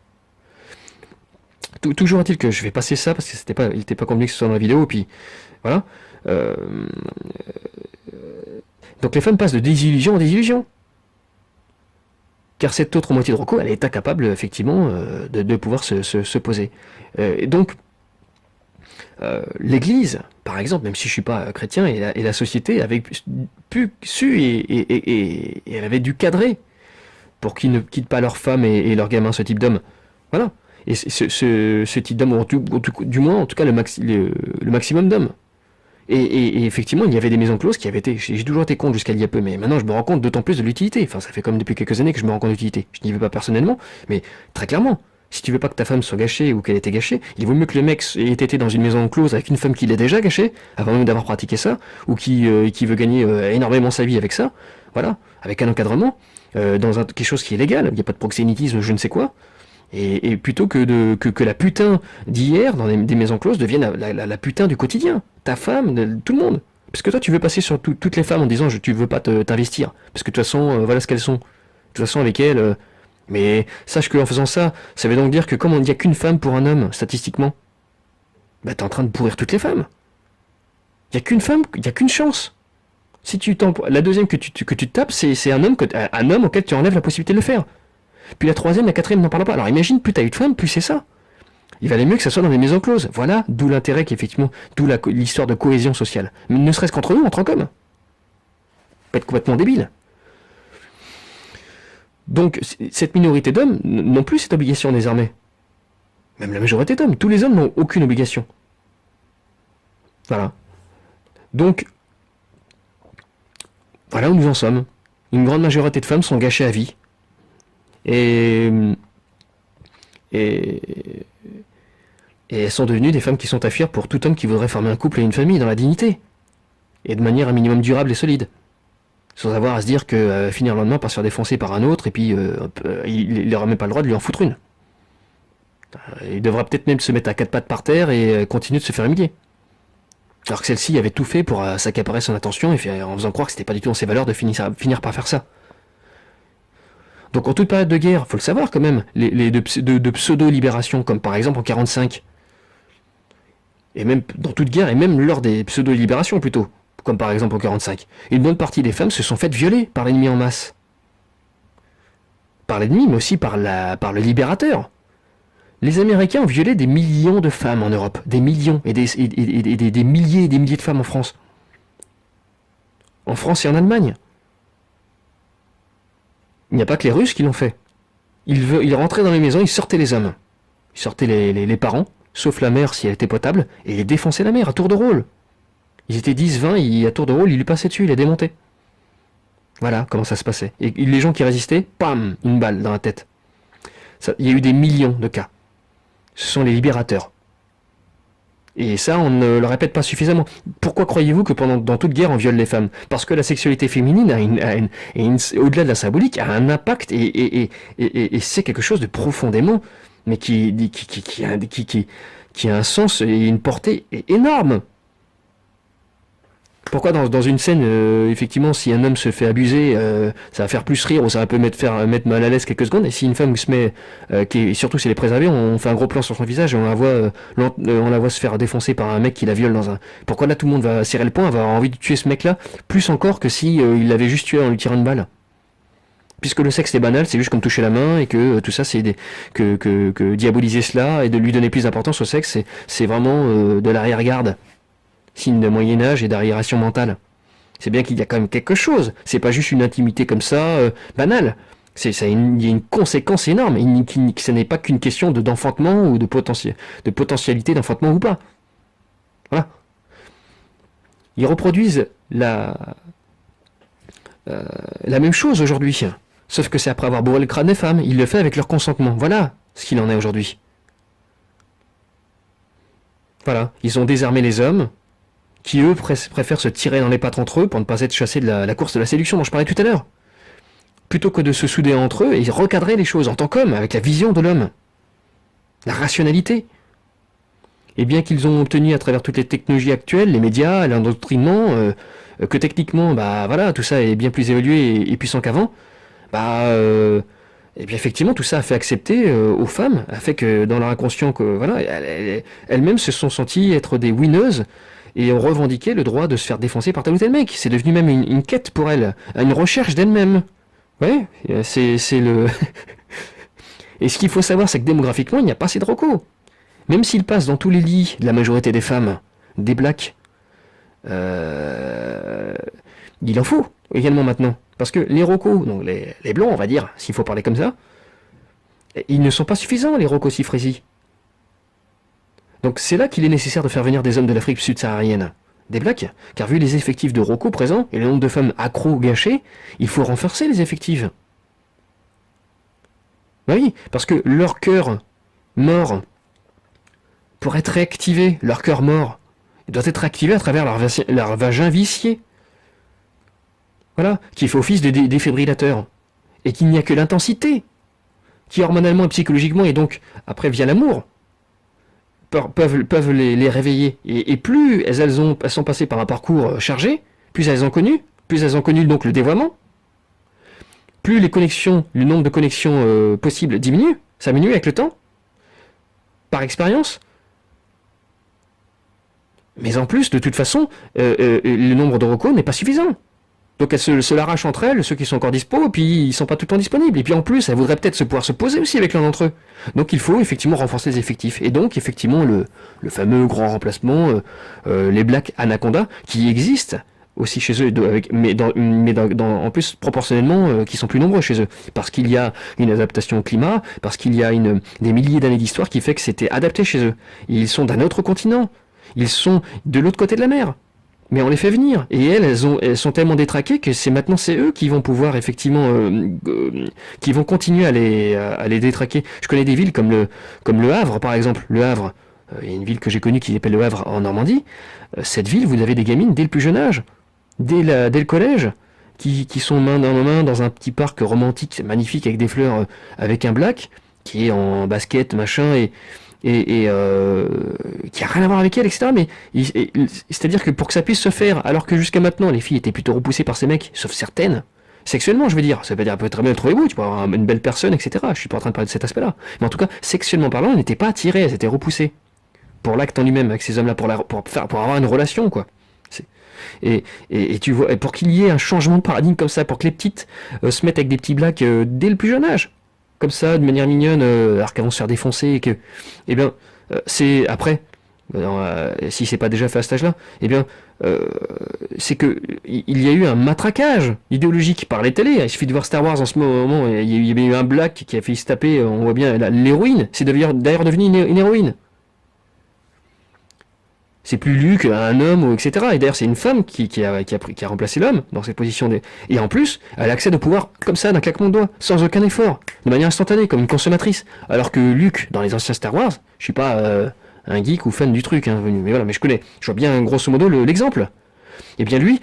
Toujours est-il que je vais passer ça parce que il n'était pas convenu que ce soit dans la vidéo. Et puis voilà. Donc les femmes passent de désillusion en désillusion. Car cette autre moitié de Rocco, elle est incapable, effectivement, de pouvoir se poser. Et donc, l'Église, par exemple, même si je ne suis pas chrétien, et la société avait su et elle avait dû cadrer pour qu'ils ne quittent pas leurs femmes et leurs gamins, ce type d'homme. Voilà. Et ce type d'homme, ou du moins, en tout cas, le maximum d'hommes. Et effectivement, il y avait des maisons closes qui avaient été... J'ai toujours été contre jusqu'à il y a peu, mais maintenant je me rends compte d'autant plus de l'utilité. Enfin, ça fait comme depuis quelques années que je me rends compte de l'utilité. Je n'y vais pas personnellement, mais très clairement, si tu veux pas que ta femme soit gâchée ou qu'elle ait été gâchée, il vaut mieux que le mec ait été dans une maison close avec une femme qui l'a déjà gâchée, avant même d'avoir pratiqué ça, ou qui veut gagner énormément sa vie avec ça, voilà, avec un encadrement, dans quelque chose qui est légal, il n'y a pas de proxénétisme, je ne sais quoi. Et plutôt que la putain d'hier, dans des maisons closes, devienne la putain du quotidien. Ta femme, tout le monde. Parce que toi, tu veux passer sur toutes les femmes en disant tu veux pas t'investir. Parce que de toute façon, voilà ce qu'elles sont. De toute façon, avec elles... mais sache qu'en faisant ça, ça veut donc dire que comme on n'y a qu'une femme pour un homme, statistiquement, bah t'es en train de pourrir toutes les femmes. Il n'y a qu'une femme, il n'y a qu'une chance. Si la deuxième que tu te tapes, c'est un homme auquel tu enlèves la possibilité de le faire. Puis la troisième, la quatrième, n'en parle pas. Alors imagine, plus t'as eu de femmes, plus c'est ça. Il valait mieux que ça soit dans des maisons closes. Voilà, d'où l'intérêt qu'effectivement, d'où l'histoire de cohésion sociale. Mais ne serait-ce qu'entre nous, en tant qu'hommes. Pas être complètement débile. Donc, cette minorité d'hommes n'ont plus cette obligation désormais. Même la majorité d'hommes. Tous les hommes n'ont aucune obligation. Voilà. Donc, voilà où nous en sommes. Une grande majorité de femmes sont gâchées à vie. Et elles sont devenues des femmes qui sont à fuir pour tout homme qui voudrait former un couple et une famille dans la dignité. Et de manière un minimum durable et solide. Sans avoir à se dire que finir le lendemain par se faire défoncer par un autre et puis il n'aura même pas le droit de lui en foutre une. Il devra peut-être même se mettre à quatre pattes par terre et continuer de se faire humilier. Alors que celle-ci avait tout fait pour s'accaparer son attention et en faisant croire que c'était pas du tout dans ses valeurs de finir par faire ça. Donc en toute période de guerre, faut le savoir quand même, de pseudo-libérations, comme par exemple en 45, et même dans toute guerre, et même lors des pseudo-libérations plutôt, comme par exemple en 45, une bonne partie des femmes se sont faites violer par l'ennemi en masse. Par l'ennemi, mais aussi par le libérateur. Les Américains ont violé des millions de femmes en Europe, des millions, et des milliers et des milliers de femmes en France. En France et en Allemagne. Il n'y a pas que les Russes qui l'ont fait. Ils rentraient dans les maisons, ils sortaient les hommes. Ils sortaient les parents, sauf la mère si elle était potable, et ils défonçaient la mère à tour de rôle. Ils étaient 10, 20, et à tour de rôle, ils lui passaient dessus, ils les démontaient. Voilà comment ça se passait. Et les gens qui résistaient, pam, une balle dans la tête. Il y a eu des millions de cas. Ce sont les libérateurs. Et ça, on ne le répète pas suffisamment. Pourquoi croyez-vous que dans toute guerre, on viole les femmes? Parce que la sexualité féminine, au-delà de la symbolique, a un impact et c'est quelque chose de profondément, mais qui a un sens et une portée énorme. Pourquoi dans une scène, effectivement, si un homme se fait abuser, ça va faire plus rire ou ça va peut mettre mal à l'aise quelques secondes, et si une femme se met, surtout si elle est préservée, on fait un gros plan sur son visage et on la voit se faire défoncer par un mec qui la viole dans un... Pourquoi là tout le monde va serrer le poing, va avoir envie de tuer ce mec-là, plus encore que si il l'avait juste tué en lui tirant une balle. Puisque le sexe est banal, c'est juste comme toucher la main, et que tout ça c'est que diaboliser cela et de lui donner plus d'importance au sexe, c'est vraiment de l'arrière-garde. Signe de Moyen-Âge et d'arriération mentale. C'est bien qu'il y a quand même quelque chose. C'est pas juste une intimité comme ça, banale. Il y a une conséquence énorme. Ce n'est pas qu'une question d'enfantement ou de potentialité d'enfantement ou pas. Voilà. Ils reproduisent la même chose aujourd'hui. Sauf que c'est après avoir bourré le crâne des femmes. Ils le font avec leur consentement. Voilà ce qu'il en est aujourd'hui. Voilà. Ils ont désarmé les hommes, qui eux préfèrent se tirer dans les pattes entre eux pour ne pas être chassés de la course de la séduction dont je parlais tout à l'heure. Plutôt que de se souder entre eux et recadrer les choses en tant qu'homme, avec la vision de l'homme. La rationalité. Et bien qu'ils ont obtenu à travers toutes les technologies actuelles, les médias, l'endoctrinement, que techniquement, bah voilà, tout ça est bien plus évolué et puissant qu'avant, et bien effectivement tout ça a fait accepter aux femmes, a fait que dans leur inconscient, que voilà, elles-mêmes se sont senties être des winneuses, et ont revendiqué le droit de se faire défoncer par tel ou tel mec. C'est devenu même une quête pour elles, une recherche d'elles-mêmes. Ouais, c'est le... Et ce qu'il faut savoir, c'est que démographiquement, il n'y a pas assez de recos. Même s'il passe dans tous les lits de la majorité des femmes, des blacks, il en faut également maintenant. Parce que les recos, donc les blancs, on va dire, s'il faut parler comme ça, ils ne sont pas suffisants, les recos sifrésis. Donc c'est là qu'il est nécessaire de faire venir des hommes de l'Afrique subsaharienne, des blacks, car vu les effectifs de ROCO présents et le nombre de femmes accros gâchées, il faut renforcer les effectifs. Ben oui, parce que leur cœur mort, pour être réactivé, leur cœur mort, il doit être activé à travers leur vagin vicié. Voilà, qui fait office de défibrillateur. Et qu'il n'y a que l'intensité, qui hormonalement et psychologiquement, et donc après via l'amour, peuvent les réveiller. Et plus elles sont passées par un parcours chargé, plus elles ont connu donc le dévoiement, plus le nombre de connexions possibles diminue, ça diminue avec le temps, par expérience. Mais en plus, de toute façon, le nombre de recos n'est pas suffisant. Donc elles se l'arrachent entre elles, ceux qui sont encore dispo, et puis ils sont pas tout le temps disponibles. Et puis en plus, elles voudraient peut-être pouvoir se poser aussi avec l'un d'entre eux. Donc il faut effectivement renforcer les effectifs. Et donc effectivement le fameux grand remplacement, les Black Anaconda, qui existent aussi chez eux, en plus proportionnellement, qui sont plus nombreux chez eux. Parce qu'il y a une adaptation au climat, parce qu'il y a des milliers d'années d'histoire qui fait que c'était adapté chez eux. Ils sont d'un autre continent. Ils sont de l'autre côté de la mer. Mais on les fait venir. Et elles sont tellement détraquées que c'est eux qui vont pouvoir effectivement, qui vont continuer à les détraquer. Je connais des villes comme le Havre, par exemple. Le Havre, il y a une ville que j'ai connue qui s'appelle le Havre en Normandie. Cette ville, vous avez des gamines dès le plus jeune âge, dès le collège, qui sont main dans main dans un petit parc romantique, magnifique, avec des fleurs, avec un black, qui est en basket, machin, et qui a rien à voir avec elle, etc. Mais c'est-à-dire que pour que ça puisse se faire, alors que jusqu'à maintenant les filles étaient plutôt repoussées par ces mecs, sauf certaines, sexuellement je veux dire, ça veut dire peut très bien le trouver beau, tu peux avoir une belle personne, etc. Je suis pas en train de parler de cet aspect-là. Mais en tout cas, sexuellement parlant, elles n'étaient pas attirées, elles étaient repoussées. Pour l'acte en lui-même avec ces hommes-là, pour avoir une relation, quoi. Et tu vois, et pour qu'il y ait un changement de paradigme comme ça, pour que les petites se mettent avec des petits blacks dès le plus jeune âge. Comme ça, de manière mignonne, alors qu'elles vont se faire défoncer et que, eh bien, c'est après, si c'est pas déjà fait à cet âge-là, eh bien, c'est que il y a eu un matraquage idéologique par les télés. Il suffit de voir Star Wars en ce moment, il y avait eu un black qui a fait se taper, on voit bien l'héroïne. C'est d'ailleurs devenu une héroïne. C'est plus Luke, un homme, etc. Et d'ailleurs, c'est une femme qui a remplacé l'homme dans cette position. Et en plus, elle accède au pouvoir comme ça, d'un claquement de doigts, sans aucun effort, de manière instantanée, comme une consommatrice. Alors que Luke, dans les anciens Star Wars, je suis pas un geek ou fan du truc, hein, mais voilà, mais je vois bien grosso modo l'exemple. Et bien lui,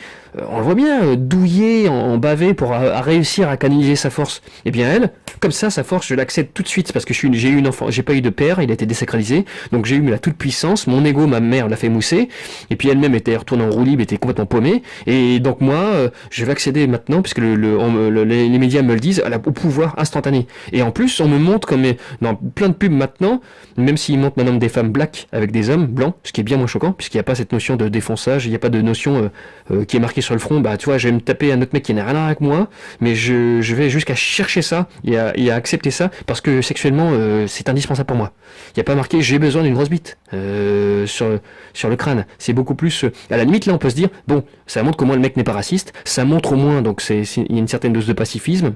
on le voit bien, douillé, en bavé pour réussir à canaliser sa force. Et bien elle, comme ça, sa force, je l'accède tout de suite parce que j'ai eu une enfant, j'ai pas eu de père, il a été désacralisé, donc j'ai eu la toute puissance. Mon ego, ma mère l'a fait mousser, et puis elle-même était retournée en roue libre, était complètement paumée. Et donc moi, je vais accéder maintenant, puisque les médias me le disent, au pouvoir instantané. Et en plus, on me montre comme dans plein de pubs maintenant, même s'ils montrent maintenant des femmes black avec des hommes blancs, ce qui est bien moins choquant, puisqu'il n'y a pas cette notion de défonçage, il n'y a pas de notion qui est marquée sur le front, bah tu vois, je vais me taper un autre mec qui n'a rien à voir avec moi, mais je vais jusqu'à chercher ça et à accepter ça parce que sexuellement c'est indispensable pour moi. Il n'y a pas marqué j'ai besoin d'une grosse bite sur le crâne. C'est beaucoup plus à la limite là on peut se dire bon, ça montre qu'au moins le mec n'est pas raciste, ça montre au moins donc il y a une certaine dose de pacifisme.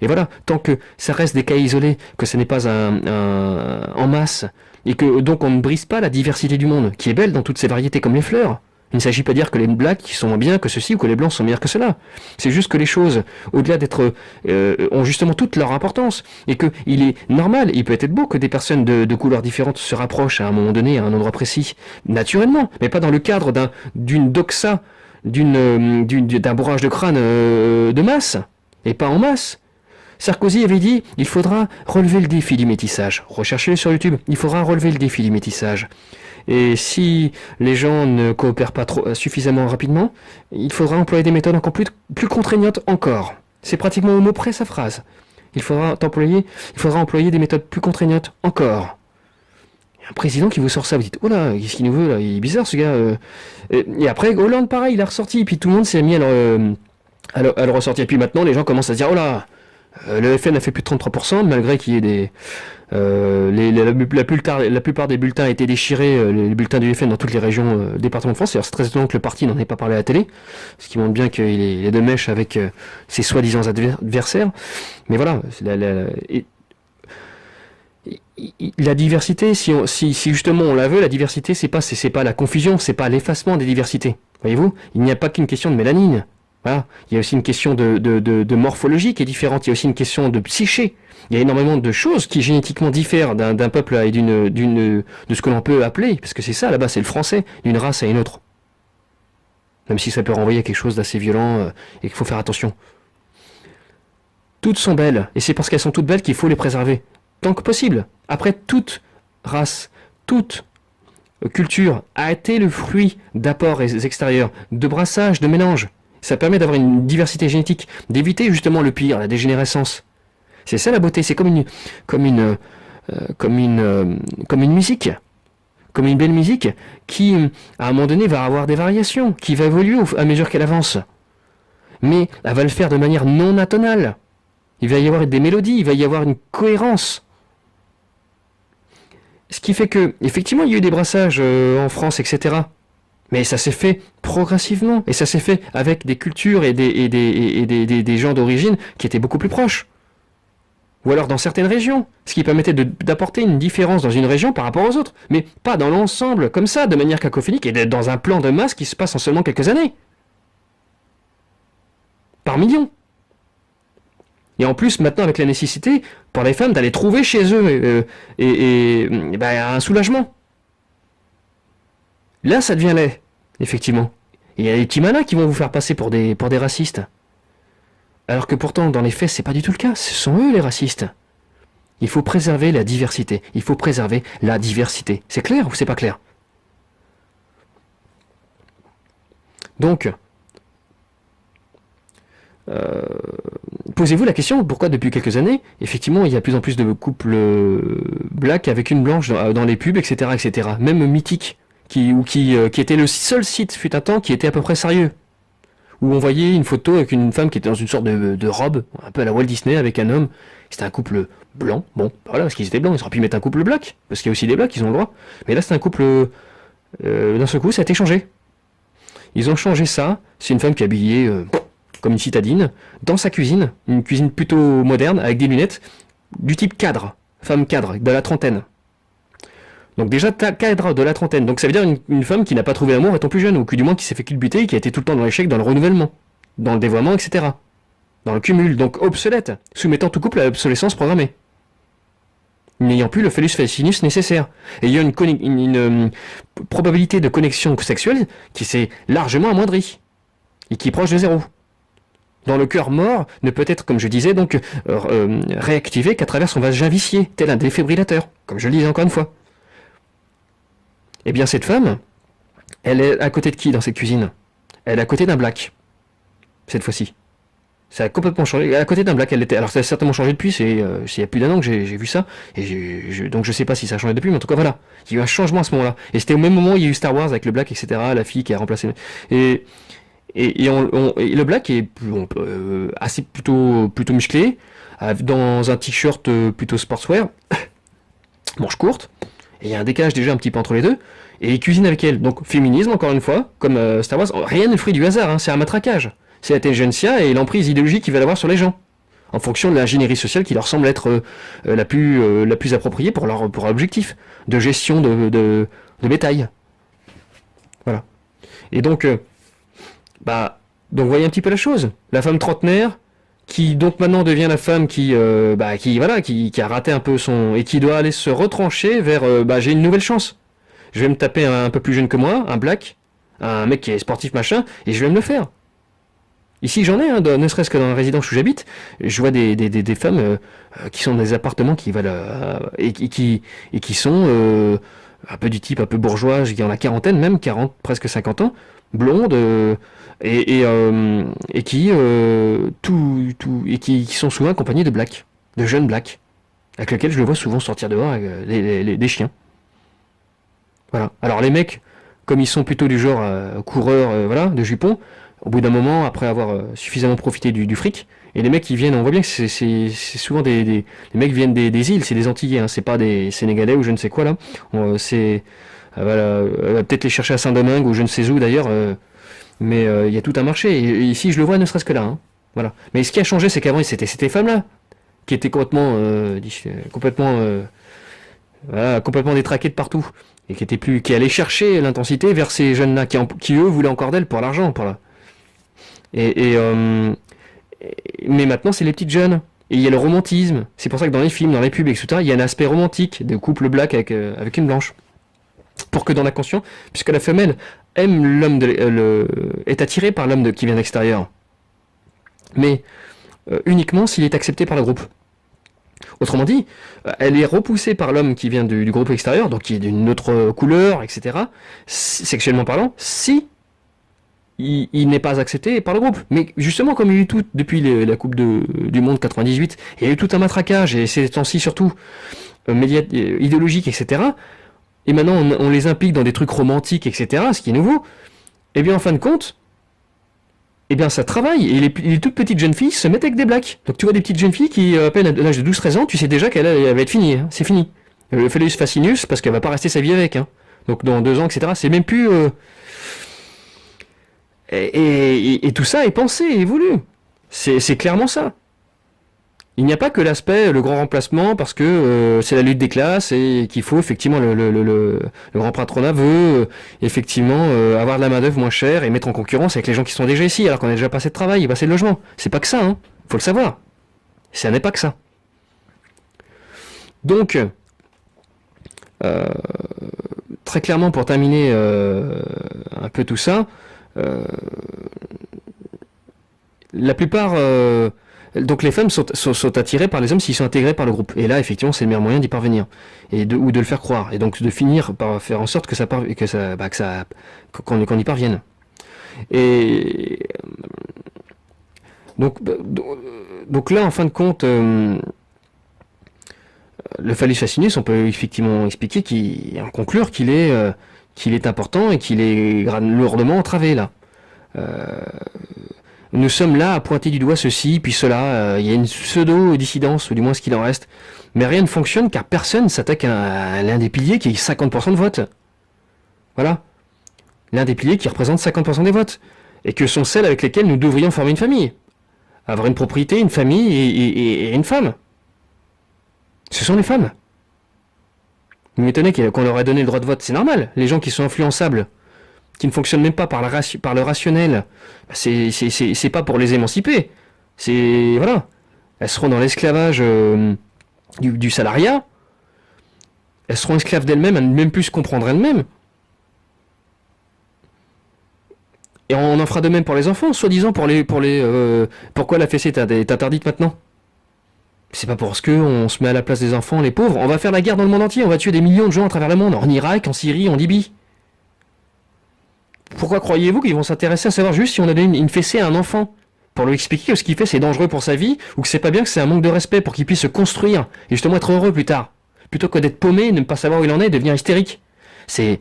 Et voilà, tant que ça reste des cas isolés, que ce n'est pas en masse, et que donc on ne brise pas la diversité du monde, qui est belle dans toutes ses variétés comme les fleurs. Il ne s'agit pas de dire que les blacks sont moins bien que ceci ou que les blancs sont meilleurs que cela. C'est juste que les choses, au-delà d'être, ont justement toute leur importance. Et qu'il est normal, il peut être beau que des personnes de couleurs différentes se rapprochent à un moment donné, à un endroit précis, naturellement, mais pas dans le cadre d'une doxa, d'un bourrage de crâne de masse, et pas en masse. Sarkozy avait dit, il faudra relever le défi du métissage. Recherchez-le sur YouTube, il faudra relever le défi du métissage. Et si les gens ne coopèrent pas suffisamment rapidement, il faudra employer des méthodes encore plus contraignantes encore. C'est pratiquement au mot près sa phrase. Il faudra employer des méthodes plus contraignantes encore. Un président qui vous sort ça, vous dites, oh là, qu'est-ce qu'il nous veut là, il est bizarre ce gars. Et après, Hollande pareil, il a ressorti, et puis tout le monde s'est mis à le ressortir. Et puis maintenant, les gens commencent à se dire, oh là, le FN a fait plus de 33%, malgré qu'il y ait la plupart des bulletins étaient déchirés, les bulletins du FN dans toutes les régions départements de France. C'est très étonnant que le parti n'en ait pas parlé à la télé, ce qui montre bien qu'il est de mèche avec ses soi-disant adversaires. Mais voilà, la diversité, si justement on la veut, la diversité, c'est pas la confusion, c'est pas l'effacement des diversités. Voyez-vous, il n'y a pas qu'une question de mélanine. Voilà. Il y a aussi une question de morphologie qui est différente, il y a aussi une question de psyché. Il y a énormément de choses qui génétiquement diffèrent d'un peuple et de ce que l'on peut appeler, parce que c'est ça là-bas, c'est le français, d'une race à une autre. Même si ça peut renvoyer à quelque chose d'assez violent et qu'il faut faire attention. Toutes sont belles, et c'est parce qu'elles sont toutes belles qu'il faut les préserver, tant que possible. Après, toute race, toute culture a été le fruit d'apports extérieurs, de brassages, de mélanges. Ça permet d'avoir une diversité génétique, d'éviter justement le pire, la dégénérescence. C'est ça la beauté, c'est comme une musique. comme une belle musique qui, à un moment donné, va avoir des variations, qui va évoluer à mesure qu'elle avance. Mais elle va le faire de manière non atonale. Il va y avoir des mélodies, il va y avoir une cohérence. Ce qui fait que, effectivement, il y a eu des brassages en France, etc. Mais ça s'est fait progressivement, et ça s'est fait avec des cultures et des gens d'origine qui étaient beaucoup plus proches. Ou alors dans certaines régions, ce qui permettait d'apporter une différence dans une région par rapport aux autres, mais pas dans l'ensemble, comme ça, de manière cacophonique, et dans un plan de masse qui se passe en seulement quelques années. Par millions. Et en plus, maintenant, avec la nécessité pour les femmes d'aller trouver chez eux un soulagement. Là, ça devient laid, effectivement. Et il y a des petits malins qui vont vous faire passer pour des racistes. Alors que pourtant, dans les faits, c'est pas du tout le cas. Ce sont eux les racistes. Il faut préserver la diversité. Il faut préserver la diversité. C'est clair ou c'est pas clair? Donc, posez-vous la question pourquoi depuis quelques années, effectivement, il y a de plus en plus de couples black avec une blanche dans les pubs, etc., etc. Même Mythique, qui était le seul site fut un temps qui était à peu près sérieux. Où on voyait une photo avec une femme qui était dans une sorte de robe, un peu à la Walt Disney, avec un homme. C'était un couple blanc. Bon, voilà, parce qu'ils étaient blancs, ils auraient pu mettre un couple black, parce qu'il y a aussi des blacks, ils ont le droit. Mais là, c'est un couple... d'un seul coup, ça a été changé. Ils ont changé ça. C'est une femme qui est habillée comme une citadine, dans sa cuisine, une cuisine plutôt moderne, avec des lunettes, du type cadre, femme cadre, de la trentaine. Donc déjà, cadre de la trentaine. Donc ça veut dire une femme qui n'a pas trouvé l'amour étant plus jeune, ou du moins qui s'est fait culbuter et qui a été tout le temps dans l'échec, dans le renouvellement, dans le dévoiement, etc. Dans le cumul, donc obsolète, soumettant tout couple à l'obsolescence programmée. N'ayant plus le phallus fascinus nécessaire. Et il y a une probabilité de connexion sexuelle qui s'est largement amoindrie, et qui est proche de zéro. Dans le cœur mort, ne peut être, comme je disais, donc réactivé qu'à travers son vagin vicié, tel un défibrillateur, comme je le disais encore une fois. Eh bien, cette femme, elle est à côté de qui dans cette cuisine? Elle est à côté d'un black, cette fois-ci. Ça a complètement changé. Elle est à côté d'un black, elle était. Alors, ça a certainement changé depuis, il y a plus d'un an que j'ai vu ça, et donc je sais pas si ça a changé depuis, mais en tout cas, voilà. Il y a eu un changement à ce moment-là. Et c'était au même moment où il y a eu Star Wars avec le black, etc., la fille qui a remplacé. Et le black est assez plutôt musclé, dans un t-shirt plutôt sportswear, manche courte, et il y a un décalage déjà un petit peu entre les deux, et il cuisine avec elle. Donc féminisme, encore une fois, comme Star Wars, rien n'est le fruit du hasard, hein, c'est un matraquage. C'est l'intelligentsia et l'emprise idéologique qu'ils veulent avoir sur les gens, en fonction de l'ingénierie sociale qui leur semble être la plus appropriée pour leur objectif de gestion de bétail. Voilà. Et donc... donc voyez un petit peu la chose. La femme trentenaire, qui donc maintenant devient la femme qui a raté un peu son... et qui doit aller se retrancher vers j'ai une nouvelle chance. Je vais me taper un peu plus jeune que moi, un black, un mec qui est sportif machin, et je vais me le faire. Ici j'en ai, hein, ne serait-ce que dans la résidence où j'habite, je vois des femmes qui sont dans des appartements qui valent et qui sont un peu du type un peu bourgeois, qui ont la quarantaine même, 40, presque 50 ans, blondes, et qui sont souvent accompagnés de blacks, de jeunes blacks, avec lesquels je le vois souvent sortir dehors avec des chiens. Voilà. Alors les mecs, comme ils sont plutôt du genre coureurs, de jupons, au bout d'un moment, après avoir suffisamment profité du fric, et les mecs qui viennent, on voit bien que c'est souvent les mecs viennent des îles, c'est des Antillais, hein, c'est pas des Sénégalais ou je ne sais quoi là. Peut-être les chercher à Saint-Domingue ou je ne sais où d'ailleurs, mais il y a tout un marché. Et ici, je le vois, ne serait-ce que là. Hein. Voilà. Mais ce qui a changé, c'est qu'avant, c'était ces femmes-là qui étaient complètement détraquées de partout et qui allaient chercher l'intensité vers ces jeunes-là qui eux voulaient encore d'elles pour l'argent, mais maintenant, c'est les petites jeunes. Et il y a le romantisme. C'est pour ça que dans les films, dans les pubs, etc., il y a un aspect romantique de couple black avec une blanche. Pour que dans la conscience, puisque la femelle aime l'homme, est attirée par l'homme qui vient d'extérieur. Mais uniquement s'il est accepté par le groupe. Autrement dit, elle est repoussée par l'homme qui vient du groupe extérieur, donc qui est d'une autre couleur, etc., sexuellement parlant, si il n'est pas accepté par le groupe. Mais justement, comme il y a eu tout, depuis la Coupe du Monde 98, il y a eu tout un matraquage, et ces temps-ci surtout, idéologique, etc., et maintenant on les implique dans des trucs romantiques, etc., ce qui est nouveau, eh bien en fin de compte, eh bien ça travaille, et les toutes petites jeunes filles se mettent avec des blacks. Donc tu vois des petites jeunes filles qui, à peine à l'âge de 12-13 ans, tu sais déjà qu'elle va être finie, hein, c'est fini. Le phallus fascinus, parce qu'elle va pas rester sa vie avec, hein. Donc dans 2 ans, etc., c'est même plus... Et tout ça est pensé et voulu. C'est clairement ça. Il n'y a pas que l'aspect, le grand remplacement, parce que c'est la lutte des classes et qu'il faut effectivement le grand patronat veut effectivement avoir de la main-d'œuvre moins chère et mettre en concurrence avec les gens qui sont déjà ici, alors qu'on a déjà pas assez de travail et pas assez de logement. C'est pas que ça, hein. Faut le savoir. Ça n'est pas que ça. Donc, très clairement, pour terminer un peu tout ça, la plupart donc les femmes sont attirées par les hommes s'ils sont intégrés par le groupe. Et là, effectivement, c'est le meilleur moyen d'y parvenir. Ou de le faire croire. Et donc de finir par faire en sorte qu'on y parvienne. Et donc là, en fin de compte, le phallus fascinus, on peut effectivement expliquer, en conclure qu'il est important et qu'il est lourdement entravé là. Nous sommes là à pointer du doigt ceci, puis cela. Il y a une pseudo-dissidence, ou du moins ce qu'il en reste. Mais rien ne fonctionne car personne s'attaque à l'un des piliers qui a 50% de vote. Voilà. L'un des piliers qui représente 50% des votes. Et que sont celles avec lesquelles nous devrions former une famille. Avoir une propriété, une famille et une femme. Ce sont les femmes. Vous m'étonnez qu'on leur ait donné le droit de vote. C'est normal. Les gens qui sont influençables, qui ne fonctionnent même pas par le rationnel, c'est pas pour les émanciper. Voilà. Elles seront dans l'esclavage du salariat. Elles seront esclaves d'elles-mêmes, à ne même plus se comprendre elles-mêmes. Et on en fera de même pour les enfants, soi-disant pourquoi la fessée est interdite maintenant. C'est pas parce qu'on se met à la place des enfants, les pauvres. On va faire la guerre dans le monde entier, on va tuer des millions de gens à travers le monde, en Irak, en Syrie, en Libye. Pourquoi croyez-vous qu'ils vont s'intéresser à savoir juste si on a donné une fessée à un enfant pour lui expliquer que ce qu'il fait c'est dangereux pour sa vie, ou que c'est pas bien, que c'est un manque de respect pour qu'il puisse se construire et justement être heureux plus tard, plutôt que d'être paumé, ne pas savoir où il en est et devenir hystérique. C'est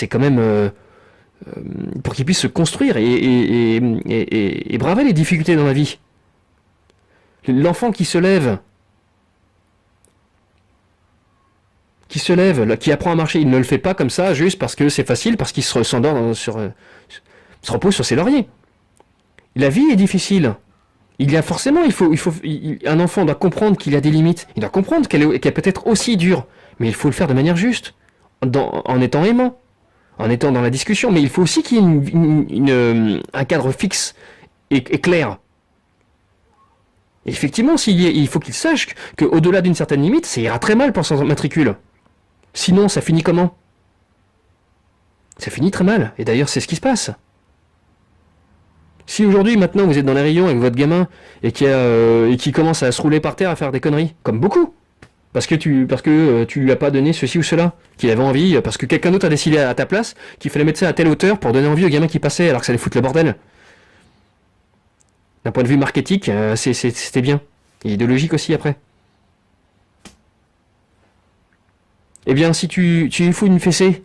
quand même pour qu'il puisse se construire et braver les difficultés dans la vie. L'enfant qui se lève, qui apprend à marcher, il ne le fait pas comme ça, juste parce que c'est facile, parce qu'il se repose sur ses lauriers. La vie est difficile. Un enfant doit comprendre qu'il a des limites. Il doit comprendre qu'elle peut être aussi dure, mais il faut le faire de manière juste, en étant aimant, en étant dans la discussion. Mais il faut aussi qu'il y ait un cadre fixe et clair. Et effectivement, il faut qu'il sache qu'au-delà d'une certaine limite, ça ira très mal pour son matricule. Sinon, ça finit comment? Ça finit très mal. Et d'ailleurs, c'est ce qui se passe. Si aujourd'hui, maintenant, vous êtes dans les rayons avec votre gamin et qui commence à se rouler par terre à faire des conneries, comme beaucoup, parce que tu lui as pas donné ceci ou cela, qu'il avait envie, parce que quelqu'un d'autre a décidé à ta place qu'il fallait mettre ça à telle hauteur pour donner envie au gamin qui passait, alors que ça allait foutre le bordel. D'un point de vue marketing, c'était bien. Et idéologique aussi après. Eh bien, si tu fous une fessée,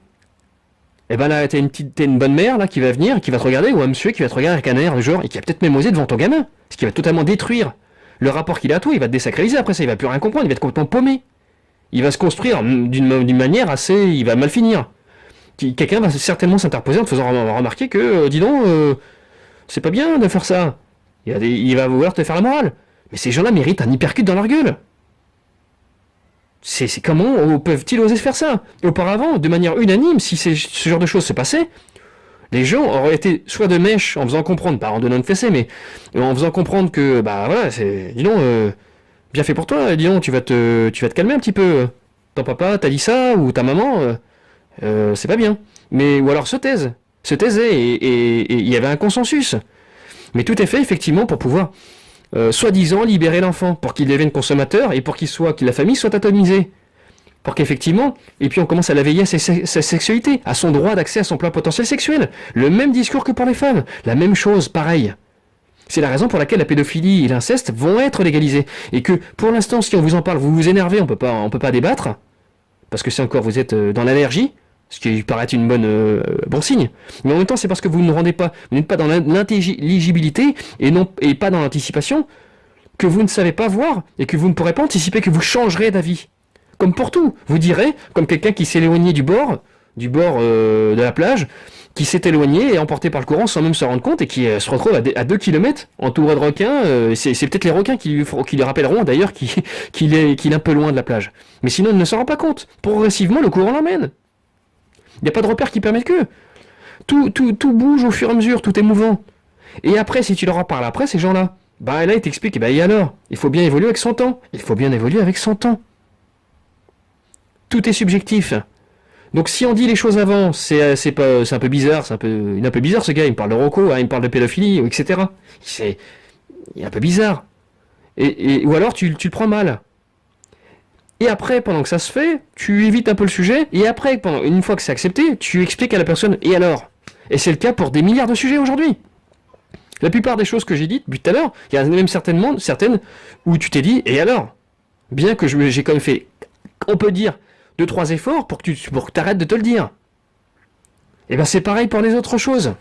eh ben là, t'as une bonne mère là qui va venir, qui va te regarder, ou un monsieur qui va te regarder avec un air du genre, et qui va peut-être même oser devant ton gamin, ce qui va totalement détruire le rapport qu'il a à toi. Il va te désacraliser après ça, il va plus rien comprendre, il va être complètement paumé. Il va se construire d'une manière assez, il va mal finir. Quelqu'un va certainement s'interposer en te faisant remarquer que, dis donc, c'est pas bien de faire ça. Il va vouloir te faire la morale. Mais ces gens-là méritent un hypercute dans leur gueule. C'est comment peuvent-ils oser faire ça? Auparavant, de manière unanime, si ce genre de choses se passait, les gens auraient été soit de mèche en faisant comprendre, pas en donnant une fessée, mais en faisant comprendre que, bah voilà, dis donc, bien fait pour toi, dis donc, tu vas te calmer un petit peu. Ton papa t'a dit ça, ou ta maman, c'est pas bien. Ou alors se taisait, et il y avait un consensus. Mais tout est fait, effectivement, pour pouvoir, soi-disant, libérer l'enfant, pour qu'il devienne consommateur, et pour que la famille soit atomisée. Pour qu'effectivement, et puis on commence à la veiller à sa sexualité, à son droit d'accès à son plein potentiel sexuel. Le même discours que pour les femmes, la même chose, pareil. C'est la raison pour laquelle la pédophilie et l'inceste vont être légalisés. Et que, pour l'instant, si on vous en parle, vous vous énervez, on peut pas débattre, parce que c'est encore, vous êtes dans l'allergie, ce qui paraît être une bonne bon signe. Mais en même temps, c'est parce que vous n'êtes pas dans l'intelligibilité et pas dans l'anticipation, que vous ne savez pas voir et que vous ne pourrez pas anticiper que vous changerez d'avis. Comme pour tout, vous direz, comme quelqu'un qui s'est éloigné du bord de la plage, qui s'est éloigné et emporté par le courant sans même se rendre compte et qui se retrouve à 2 kilomètres entouré de requins. C'est peut-être les requins qui lui rappelleront d'ailleurs qu'il est un peu loin de la plage. Mais sinon, il ne s'en rend pas compte. Progressivement, le courant l'emmène. Il n'y a pas de repère qui permet que. Tout bouge au fur et à mesure, tout est mouvant. Et après, si tu leur en parles après, ces gens-là, bah là, ils t'expliquent, et alors, il faut bien évoluer avec son temps. Il faut bien évoluer avec son temps. Tout est subjectif. Donc si on dit les choses avant, c'est un peu bizarre, il est un peu bizarre ce gars, il me parle de Rocco, hein, il me parle de pédophilie, etc. Il est un peu bizarre. Ou alors tu le prends mal. Et après, pendant que ça se fait, tu évites un peu le sujet, et après, une fois que c'est accepté, tu expliques à la personne, et alors ? Et c'est le cas pour des milliards de sujets aujourd'hui. La plupart des choses que j'ai dites depuis tout à l'heure, il y a même certaines où tu t'es dit, et alors ? Bien que j'ai quand même fait, on peut dire, 2-3 efforts pour que tu arrêtes de te le dire. Et ben c'est pareil pour les autres choses.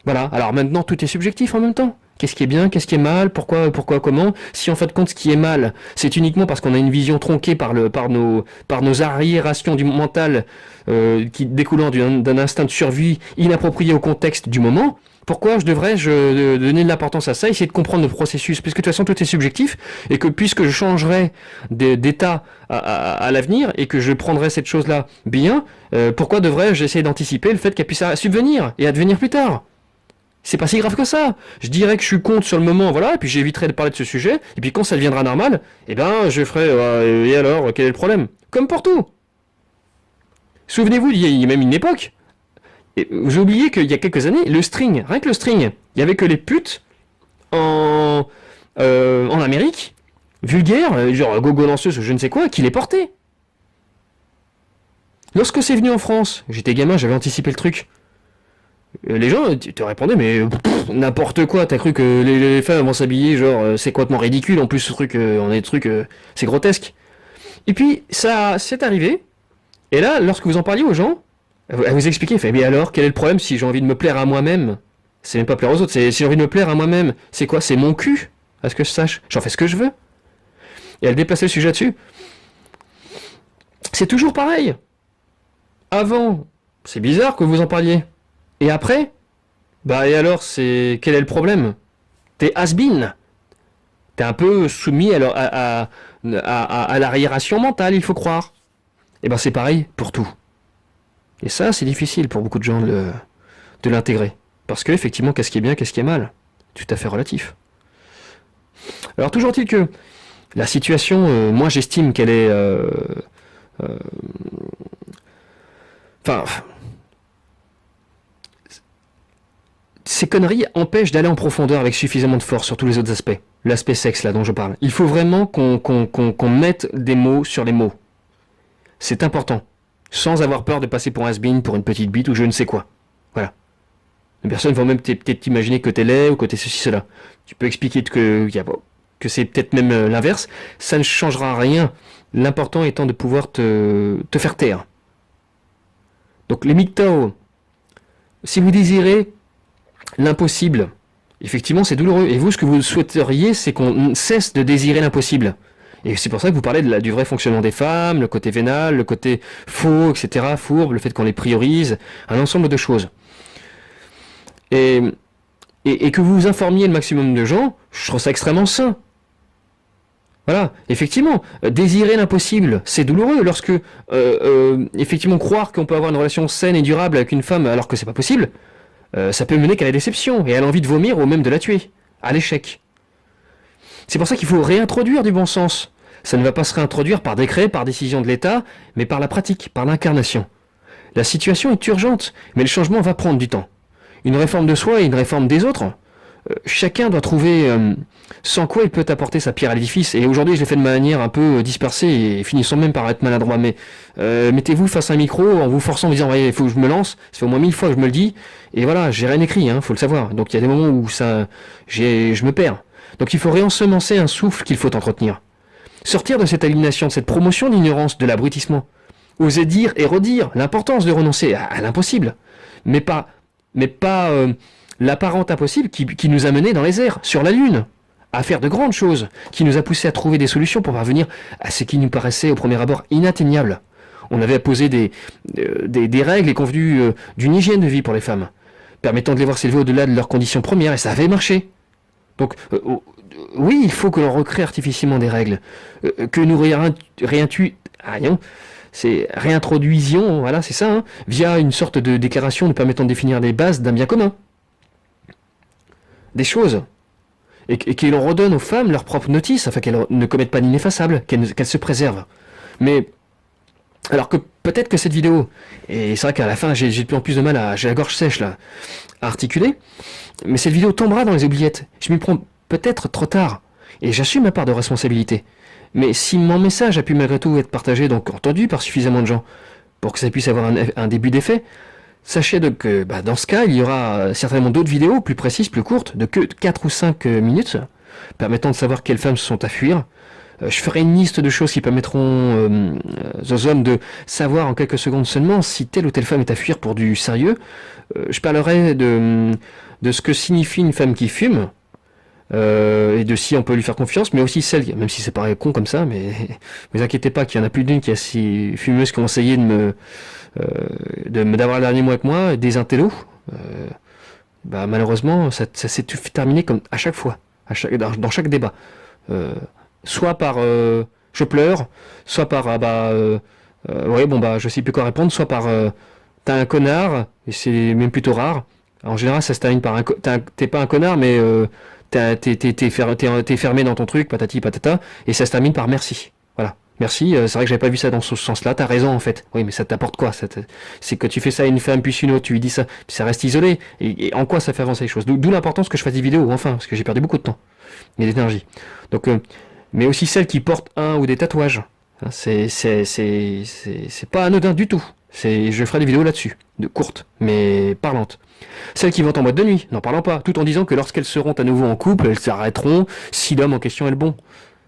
Voilà, alors maintenant tout est subjectif en même temps. Qu'est-ce qui est bien, qu'est-ce qui est mal, pourquoi, comment. Si en fait compte ce qui est mal, c'est uniquement parce qu'on a une vision tronquée par nos arriérations du mental qui découlant d'un instinct de survie inapproprié au contexte du moment. Pourquoi je donner de l'importance à ça, essayer de comprendre le processus, puisque de toute façon tout est subjectif, et que puisque je changerai d'état à l'avenir, et que je prendrai cette chose-là bien, pourquoi devrais-je essayer d'anticiper le fait qu'elle puisse subvenir et advenir plus tard ? C'est pas si grave que ça. Je dirais que je suis contre sur le moment, voilà, et puis j'éviterai de parler de ce sujet, et puis quand ça deviendra normal, eh ben je ferai, et alors, quel est le problème ? Comme pour tout. Souvenez-vous, il y a même une époque, et j'ai oublié qu'il y a quelques années, le string, rien que le string, il n'y avait que les putes en Amérique, vulgaires, genre gogo danseuse ou je ne sais quoi, qui les portaient. Lorsque c'est venu en France, j'étais gamin, j'avais anticipé le truc. Les gens te répondaient, mais n'importe quoi, t'as cru que les femmes vont s'habiller, genre c'est complètement ridicule, en plus ce truc, on a des trucs, c'est grotesque. Et puis ça c'est arrivé, et là, lorsque vous en parliez aux gens, elle vous expliquait, fait, mais alors, quel est le problème si j'ai envie de me plaire à moi-même ? C'est même pas plaire aux autres, c'est si j'ai envie de me plaire à moi-même. C'est quoi ? C'est mon cul, à ce que je sache. J'en fais ce que je veux. Et elle déplaçait le sujet dessus. C'est toujours pareil. Avant, c'est bizarre que vous en parliez. Et après, bah et alors, quel est le problème ? T'es has-been. T'es un peu soumis à l'arriération mentale, il faut croire. Et ben c'est pareil pour tout. Et ça, c'est difficile pour beaucoup de gens de l'intégrer. Parce que, effectivement, qu'est-ce qui est bien, qu'est-ce qui est mal ? Tout à fait relatif. Alors, toujours est-il que la situation, moi, j'estime qu'elle est... ces conneries empêchent d'aller en profondeur avec suffisamment de force sur tous les autres aspects. L'aspect sexe, là, dont je parle. Il faut vraiment qu'on mette des mots sur les mots. C'est important. Sans avoir peur de passer pour un has-been, pour une petite bite ou je ne sais quoi. Voilà. Les personnes vont même peut-être imaginer que t'es laid ou que t'es ceci, cela. Tu peux expliquer que c'est peut-être même l'inverse. Ça ne changera rien. L'important étant de pouvoir te faire taire. Donc les MGTOW, si vous désirez l'impossible, effectivement c'est douloureux. Et vous, ce que vous souhaiteriez, c'est qu'on cesse de désirer l'impossible. Et c'est pour ça que vous parlez du vrai fonctionnement des femmes, le côté vénal, le côté faux, etc., fourbe, le fait qu'on les priorise, un ensemble de choses. Et que vous informiez le maximum de gens, je trouve ça extrêmement sain. Voilà, effectivement, désirer l'impossible, c'est douloureux. Lorsque, effectivement, croire qu'on peut avoir une relation saine et durable avec une femme alors que c'est pas possible, ça peut mener qu'à la déception et à l'envie de vomir ou même de la tuer, à l'échec. C'est pour ça qu'il faut réintroduire du bon sens. Ça ne va pas se réintroduire par décret, par décision de l'État, mais par la pratique, par l'incarnation. La situation est urgente, mais le changement va prendre du temps. Une réforme de soi et une réforme des autres, chacun doit trouver sans quoi il peut apporter sa pierre à l'édifice. Et aujourd'hui, je l'ai fait de manière un peu dispersée et finissons même par être maladroit. Mais mettez-vous face à un micro en vous forçant en disant il faut que je me lance. Ça fait au moins 1000 fois que je me le dis. Et voilà, j'ai rien écrit, faut le savoir. Donc il y a des moments où je me perds. Donc il faut réensemencer un souffle qu'il faut entretenir. Sortir de cette aliénation, de cette promotion d'ignorance, de l'abrutissement. Oser dire et redire l'importance de renoncer à l'impossible. Mais pas l'apparent impossible qui nous a menés dans les airs, sur la Lune, à faire de grandes choses, qui nous a poussé à trouver des solutions pour parvenir à ce qui nous paraissait au premier abord inatteignable. On avait posé des règles et convenu d'une hygiène de vie pour les femmes, permettant de les voir s'élever au-delà de leurs conditions premières, et ça avait marché. Donc, oui, il faut que l'on recrée artificiellement des règles, que nous réintroduisions, voilà, c'est ça, hein, via une sorte de déclaration nous permettant de définir les bases d'un bien commun. Des choses. Et que l'on redonne aux femmes leur propre notice, afin qu'elles ne commettent pas l'ineffaçable, qu'elles se préservent. Mais, alors que peut-être que cette vidéo, et c'est vrai qu'à la fin j'ai de plus en plus de mal j'ai la gorge sèche là, à articuler, mais cette vidéo tombera dans les oubliettes. Je m'y prends peut-être trop tard, et j'assume ma part de responsabilité. Mais si mon message a pu malgré tout être partagé, donc entendu par suffisamment de gens, pour que ça puisse avoir un début d'effet, sachez donc que dans ce cas, il y aura certainement d'autres vidéos plus précises, plus courtes, de que 4 ou 5 minutes, permettant de savoir quelles femmes sont à fuir. Je ferai une liste de choses qui permettront aux hommes de savoir en quelques secondes seulement si telle ou telle femme est à fuir pour du sérieux. Je parlerai de ce que signifie une femme qui fume, et de si on peut lui faire confiance, mais aussi celle, même si c'est pareil con comme ça, mais ne vous inquiétez pas qu'il y en a plus d'une qui est si fumeuse qui ont essayé d'avoir le dernier mot avec moi, des intellos. Malheureusement, ça s'est terminé comme à chaque fois, dans chaque débat. Soit par je pleure, soit par je sais plus quoi répondre, soit par t'es un connard, et c'est même plutôt rare. En général, ça se termine par t'es pas un connard, mais t'es fermé dans ton truc, patati patata, et ça se termine par merci. Voilà. Merci, c'est vrai que j'avais pas vu ça dans ce sens-là, t'as raison en fait. Oui, mais ça t'apporte quoi? C'est que tu fais ça à une femme puis une autre, tu lui dis ça, puis ça reste isolé. Et en quoi ça fait avancer les choses? D'où l'importance que je fasse des vidéos, enfin, parce que j'ai perdu beaucoup de temps et d'énergie. Donc, mais aussi celles qui portent un ou des tatouages. Hein, c'est pas anodin du tout. Je ferai des vidéos là-dessus, de courtes, mais parlantes. Celles qui vont en boîte de nuit, n'en parlons pas, tout en disant que lorsqu'elles seront à nouveau en couple, elles s'arrêteront si l'homme en question est le bon.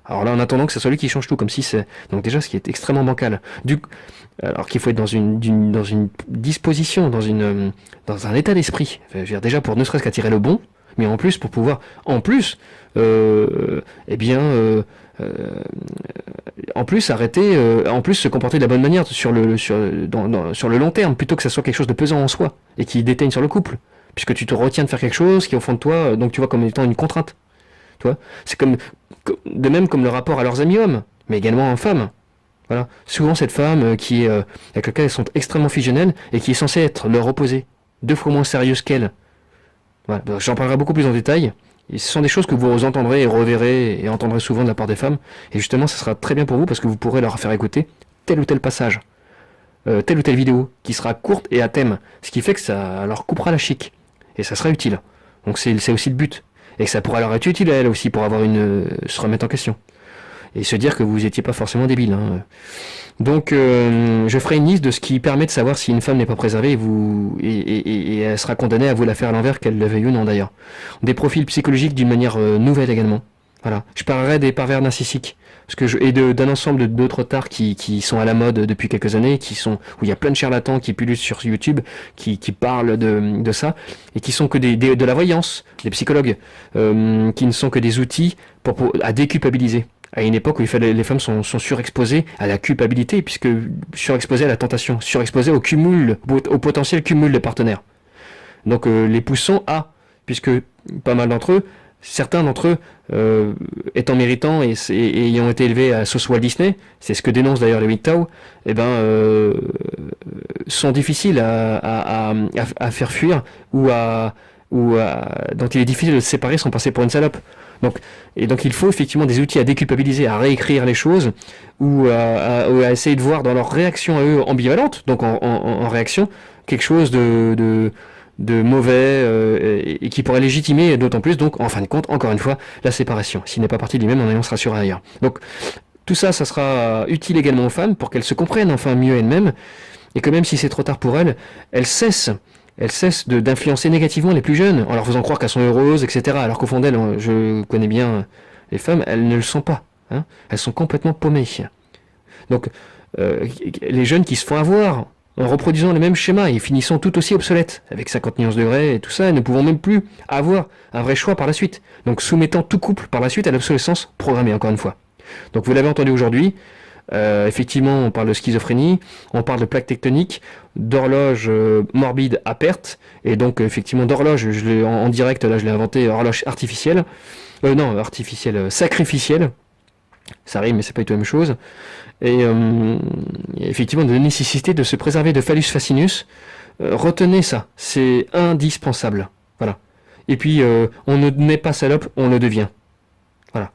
Alors là, en attendant que ce soit lui qui change tout, comme si c'est... Donc déjà, ce qui est extrêmement bancal. Alors qu'il faut être dans une disposition, dans un état d'esprit. Je veux dire, déjà pour ne serait-ce qu'attirer le bon, mais en plus pour pouvoir, en plus arrêter, en plus se comporter de la bonne manière sur le long terme, plutôt que ça soit quelque chose de pesant en soi et qui déteigne sur le couple, puisque tu te retiens de faire quelque chose qui est au fond de toi, donc tu vois comme étant une contrainte. Tu vois, c'est de même comme le rapport à leurs amis hommes, mais également en femmes. Voilà, souvent cette femme avec laquelle elles sont extrêmement fusionnelles et qui est censée être leur opposé, 2 fois moins sérieuse qu'elle. Voilà, j'en parlerai beaucoup plus en détail. Et ce sont des choses que vous entendrez et reverrez et entendrez souvent de la part des femmes. Et justement, ça sera très bien pour vous parce que vous pourrez leur faire écouter tel ou tel passage, telle ou telle vidéo qui sera courte et à thème. Ce qui fait que ça leur coupera la chic. Et ça sera utile. Donc c'est aussi le but. Et que ça pourra leur être utile à elle aussi pour avoir se remettre en question. Et se dire que vous n'étiez pas forcément débile. Hein. Donc je ferai une liste de ce qui permet de savoir si une femme n'est pas préservée et elle sera condamnée à vous la faire à l'envers, qu'elle le veuille ou non d'ailleurs. Des profils psychologiques d'une manière nouvelle également. Voilà. Je parlerai des pervers narcissiques et d'un ensemble d'autres tares qui sont à la mode depuis quelques années, où il y a plein de charlatans qui pullulent sur YouTube, qui parlent de ça, et qui sont que de la voyance, des psychologues, qui ne sont que des outils à déculpabiliser. À une époque où les femmes sont surexposées à la culpabilité, puisque surexposées à la tentation, surexposées au potentiel cumul de partenaires. Donc les poussons puisque pas mal d'entre eux, certains d'entre eux étant méritants et ayant été élevés à sauce Walt Disney, c'est ce que dénoncent d'ailleurs les MGTOW, sont difficiles à faire fuir dont il est difficile de se séparer sans passer pour une salope. Donc il faut effectivement des outils à déculpabiliser, à réécrire les choses, ou à essayer de voir dans leur réaction à eux ambivalente, donc en réaction, quelque chose de mauvais et qui pourrait légitimer d'autant plus, donc en fin de compte, encore une fois, la séparation. S'il n'est pas parti de lui-même, on se rassurera ailleurs. Donc tout ça sera utile également aux femmes pour qu'elles se comprennent enfin mieux elles-mêmes, et que même si c'est trop tard pour elles cessent d'influencer négativement les plus jeunes, en leur faisant croire qu'elles sont heureuses, etc. Alors qu'au fond d'elles, je connais bien les femmes, elles ne le sont pas. Hein. Elles sont complètement paumées. Donc, les jeunes qui se font avoir en reproduisant les mêmes schémas et finissant tout aussi obsolètes, avec 50 nuances degrés et tout ça, et ne pouvant même plus avoir un vrai choix par la suite. Donc, soumettant tout couple par la suite à l'obsolescence programmée, encore une fois. Donc, vous l'avez entendu aujourd'hui, effectivement, on parle de schizophrénie, on parle de plaques tectoniques, d'horloge morbide à perte, et donc effectivement d'horloge, je l'ai en direct, là je l'ai inventé, horloge artificielle, non, artificielle, sacrificielle, ça rime mais c'est pas du tout la même chose, et effectivement de la nécessité de se préserver de phallus fascinus, retenez ça, c'est indispensable, voilà. Et puis on ne naît pas salope, on le devient, voilà.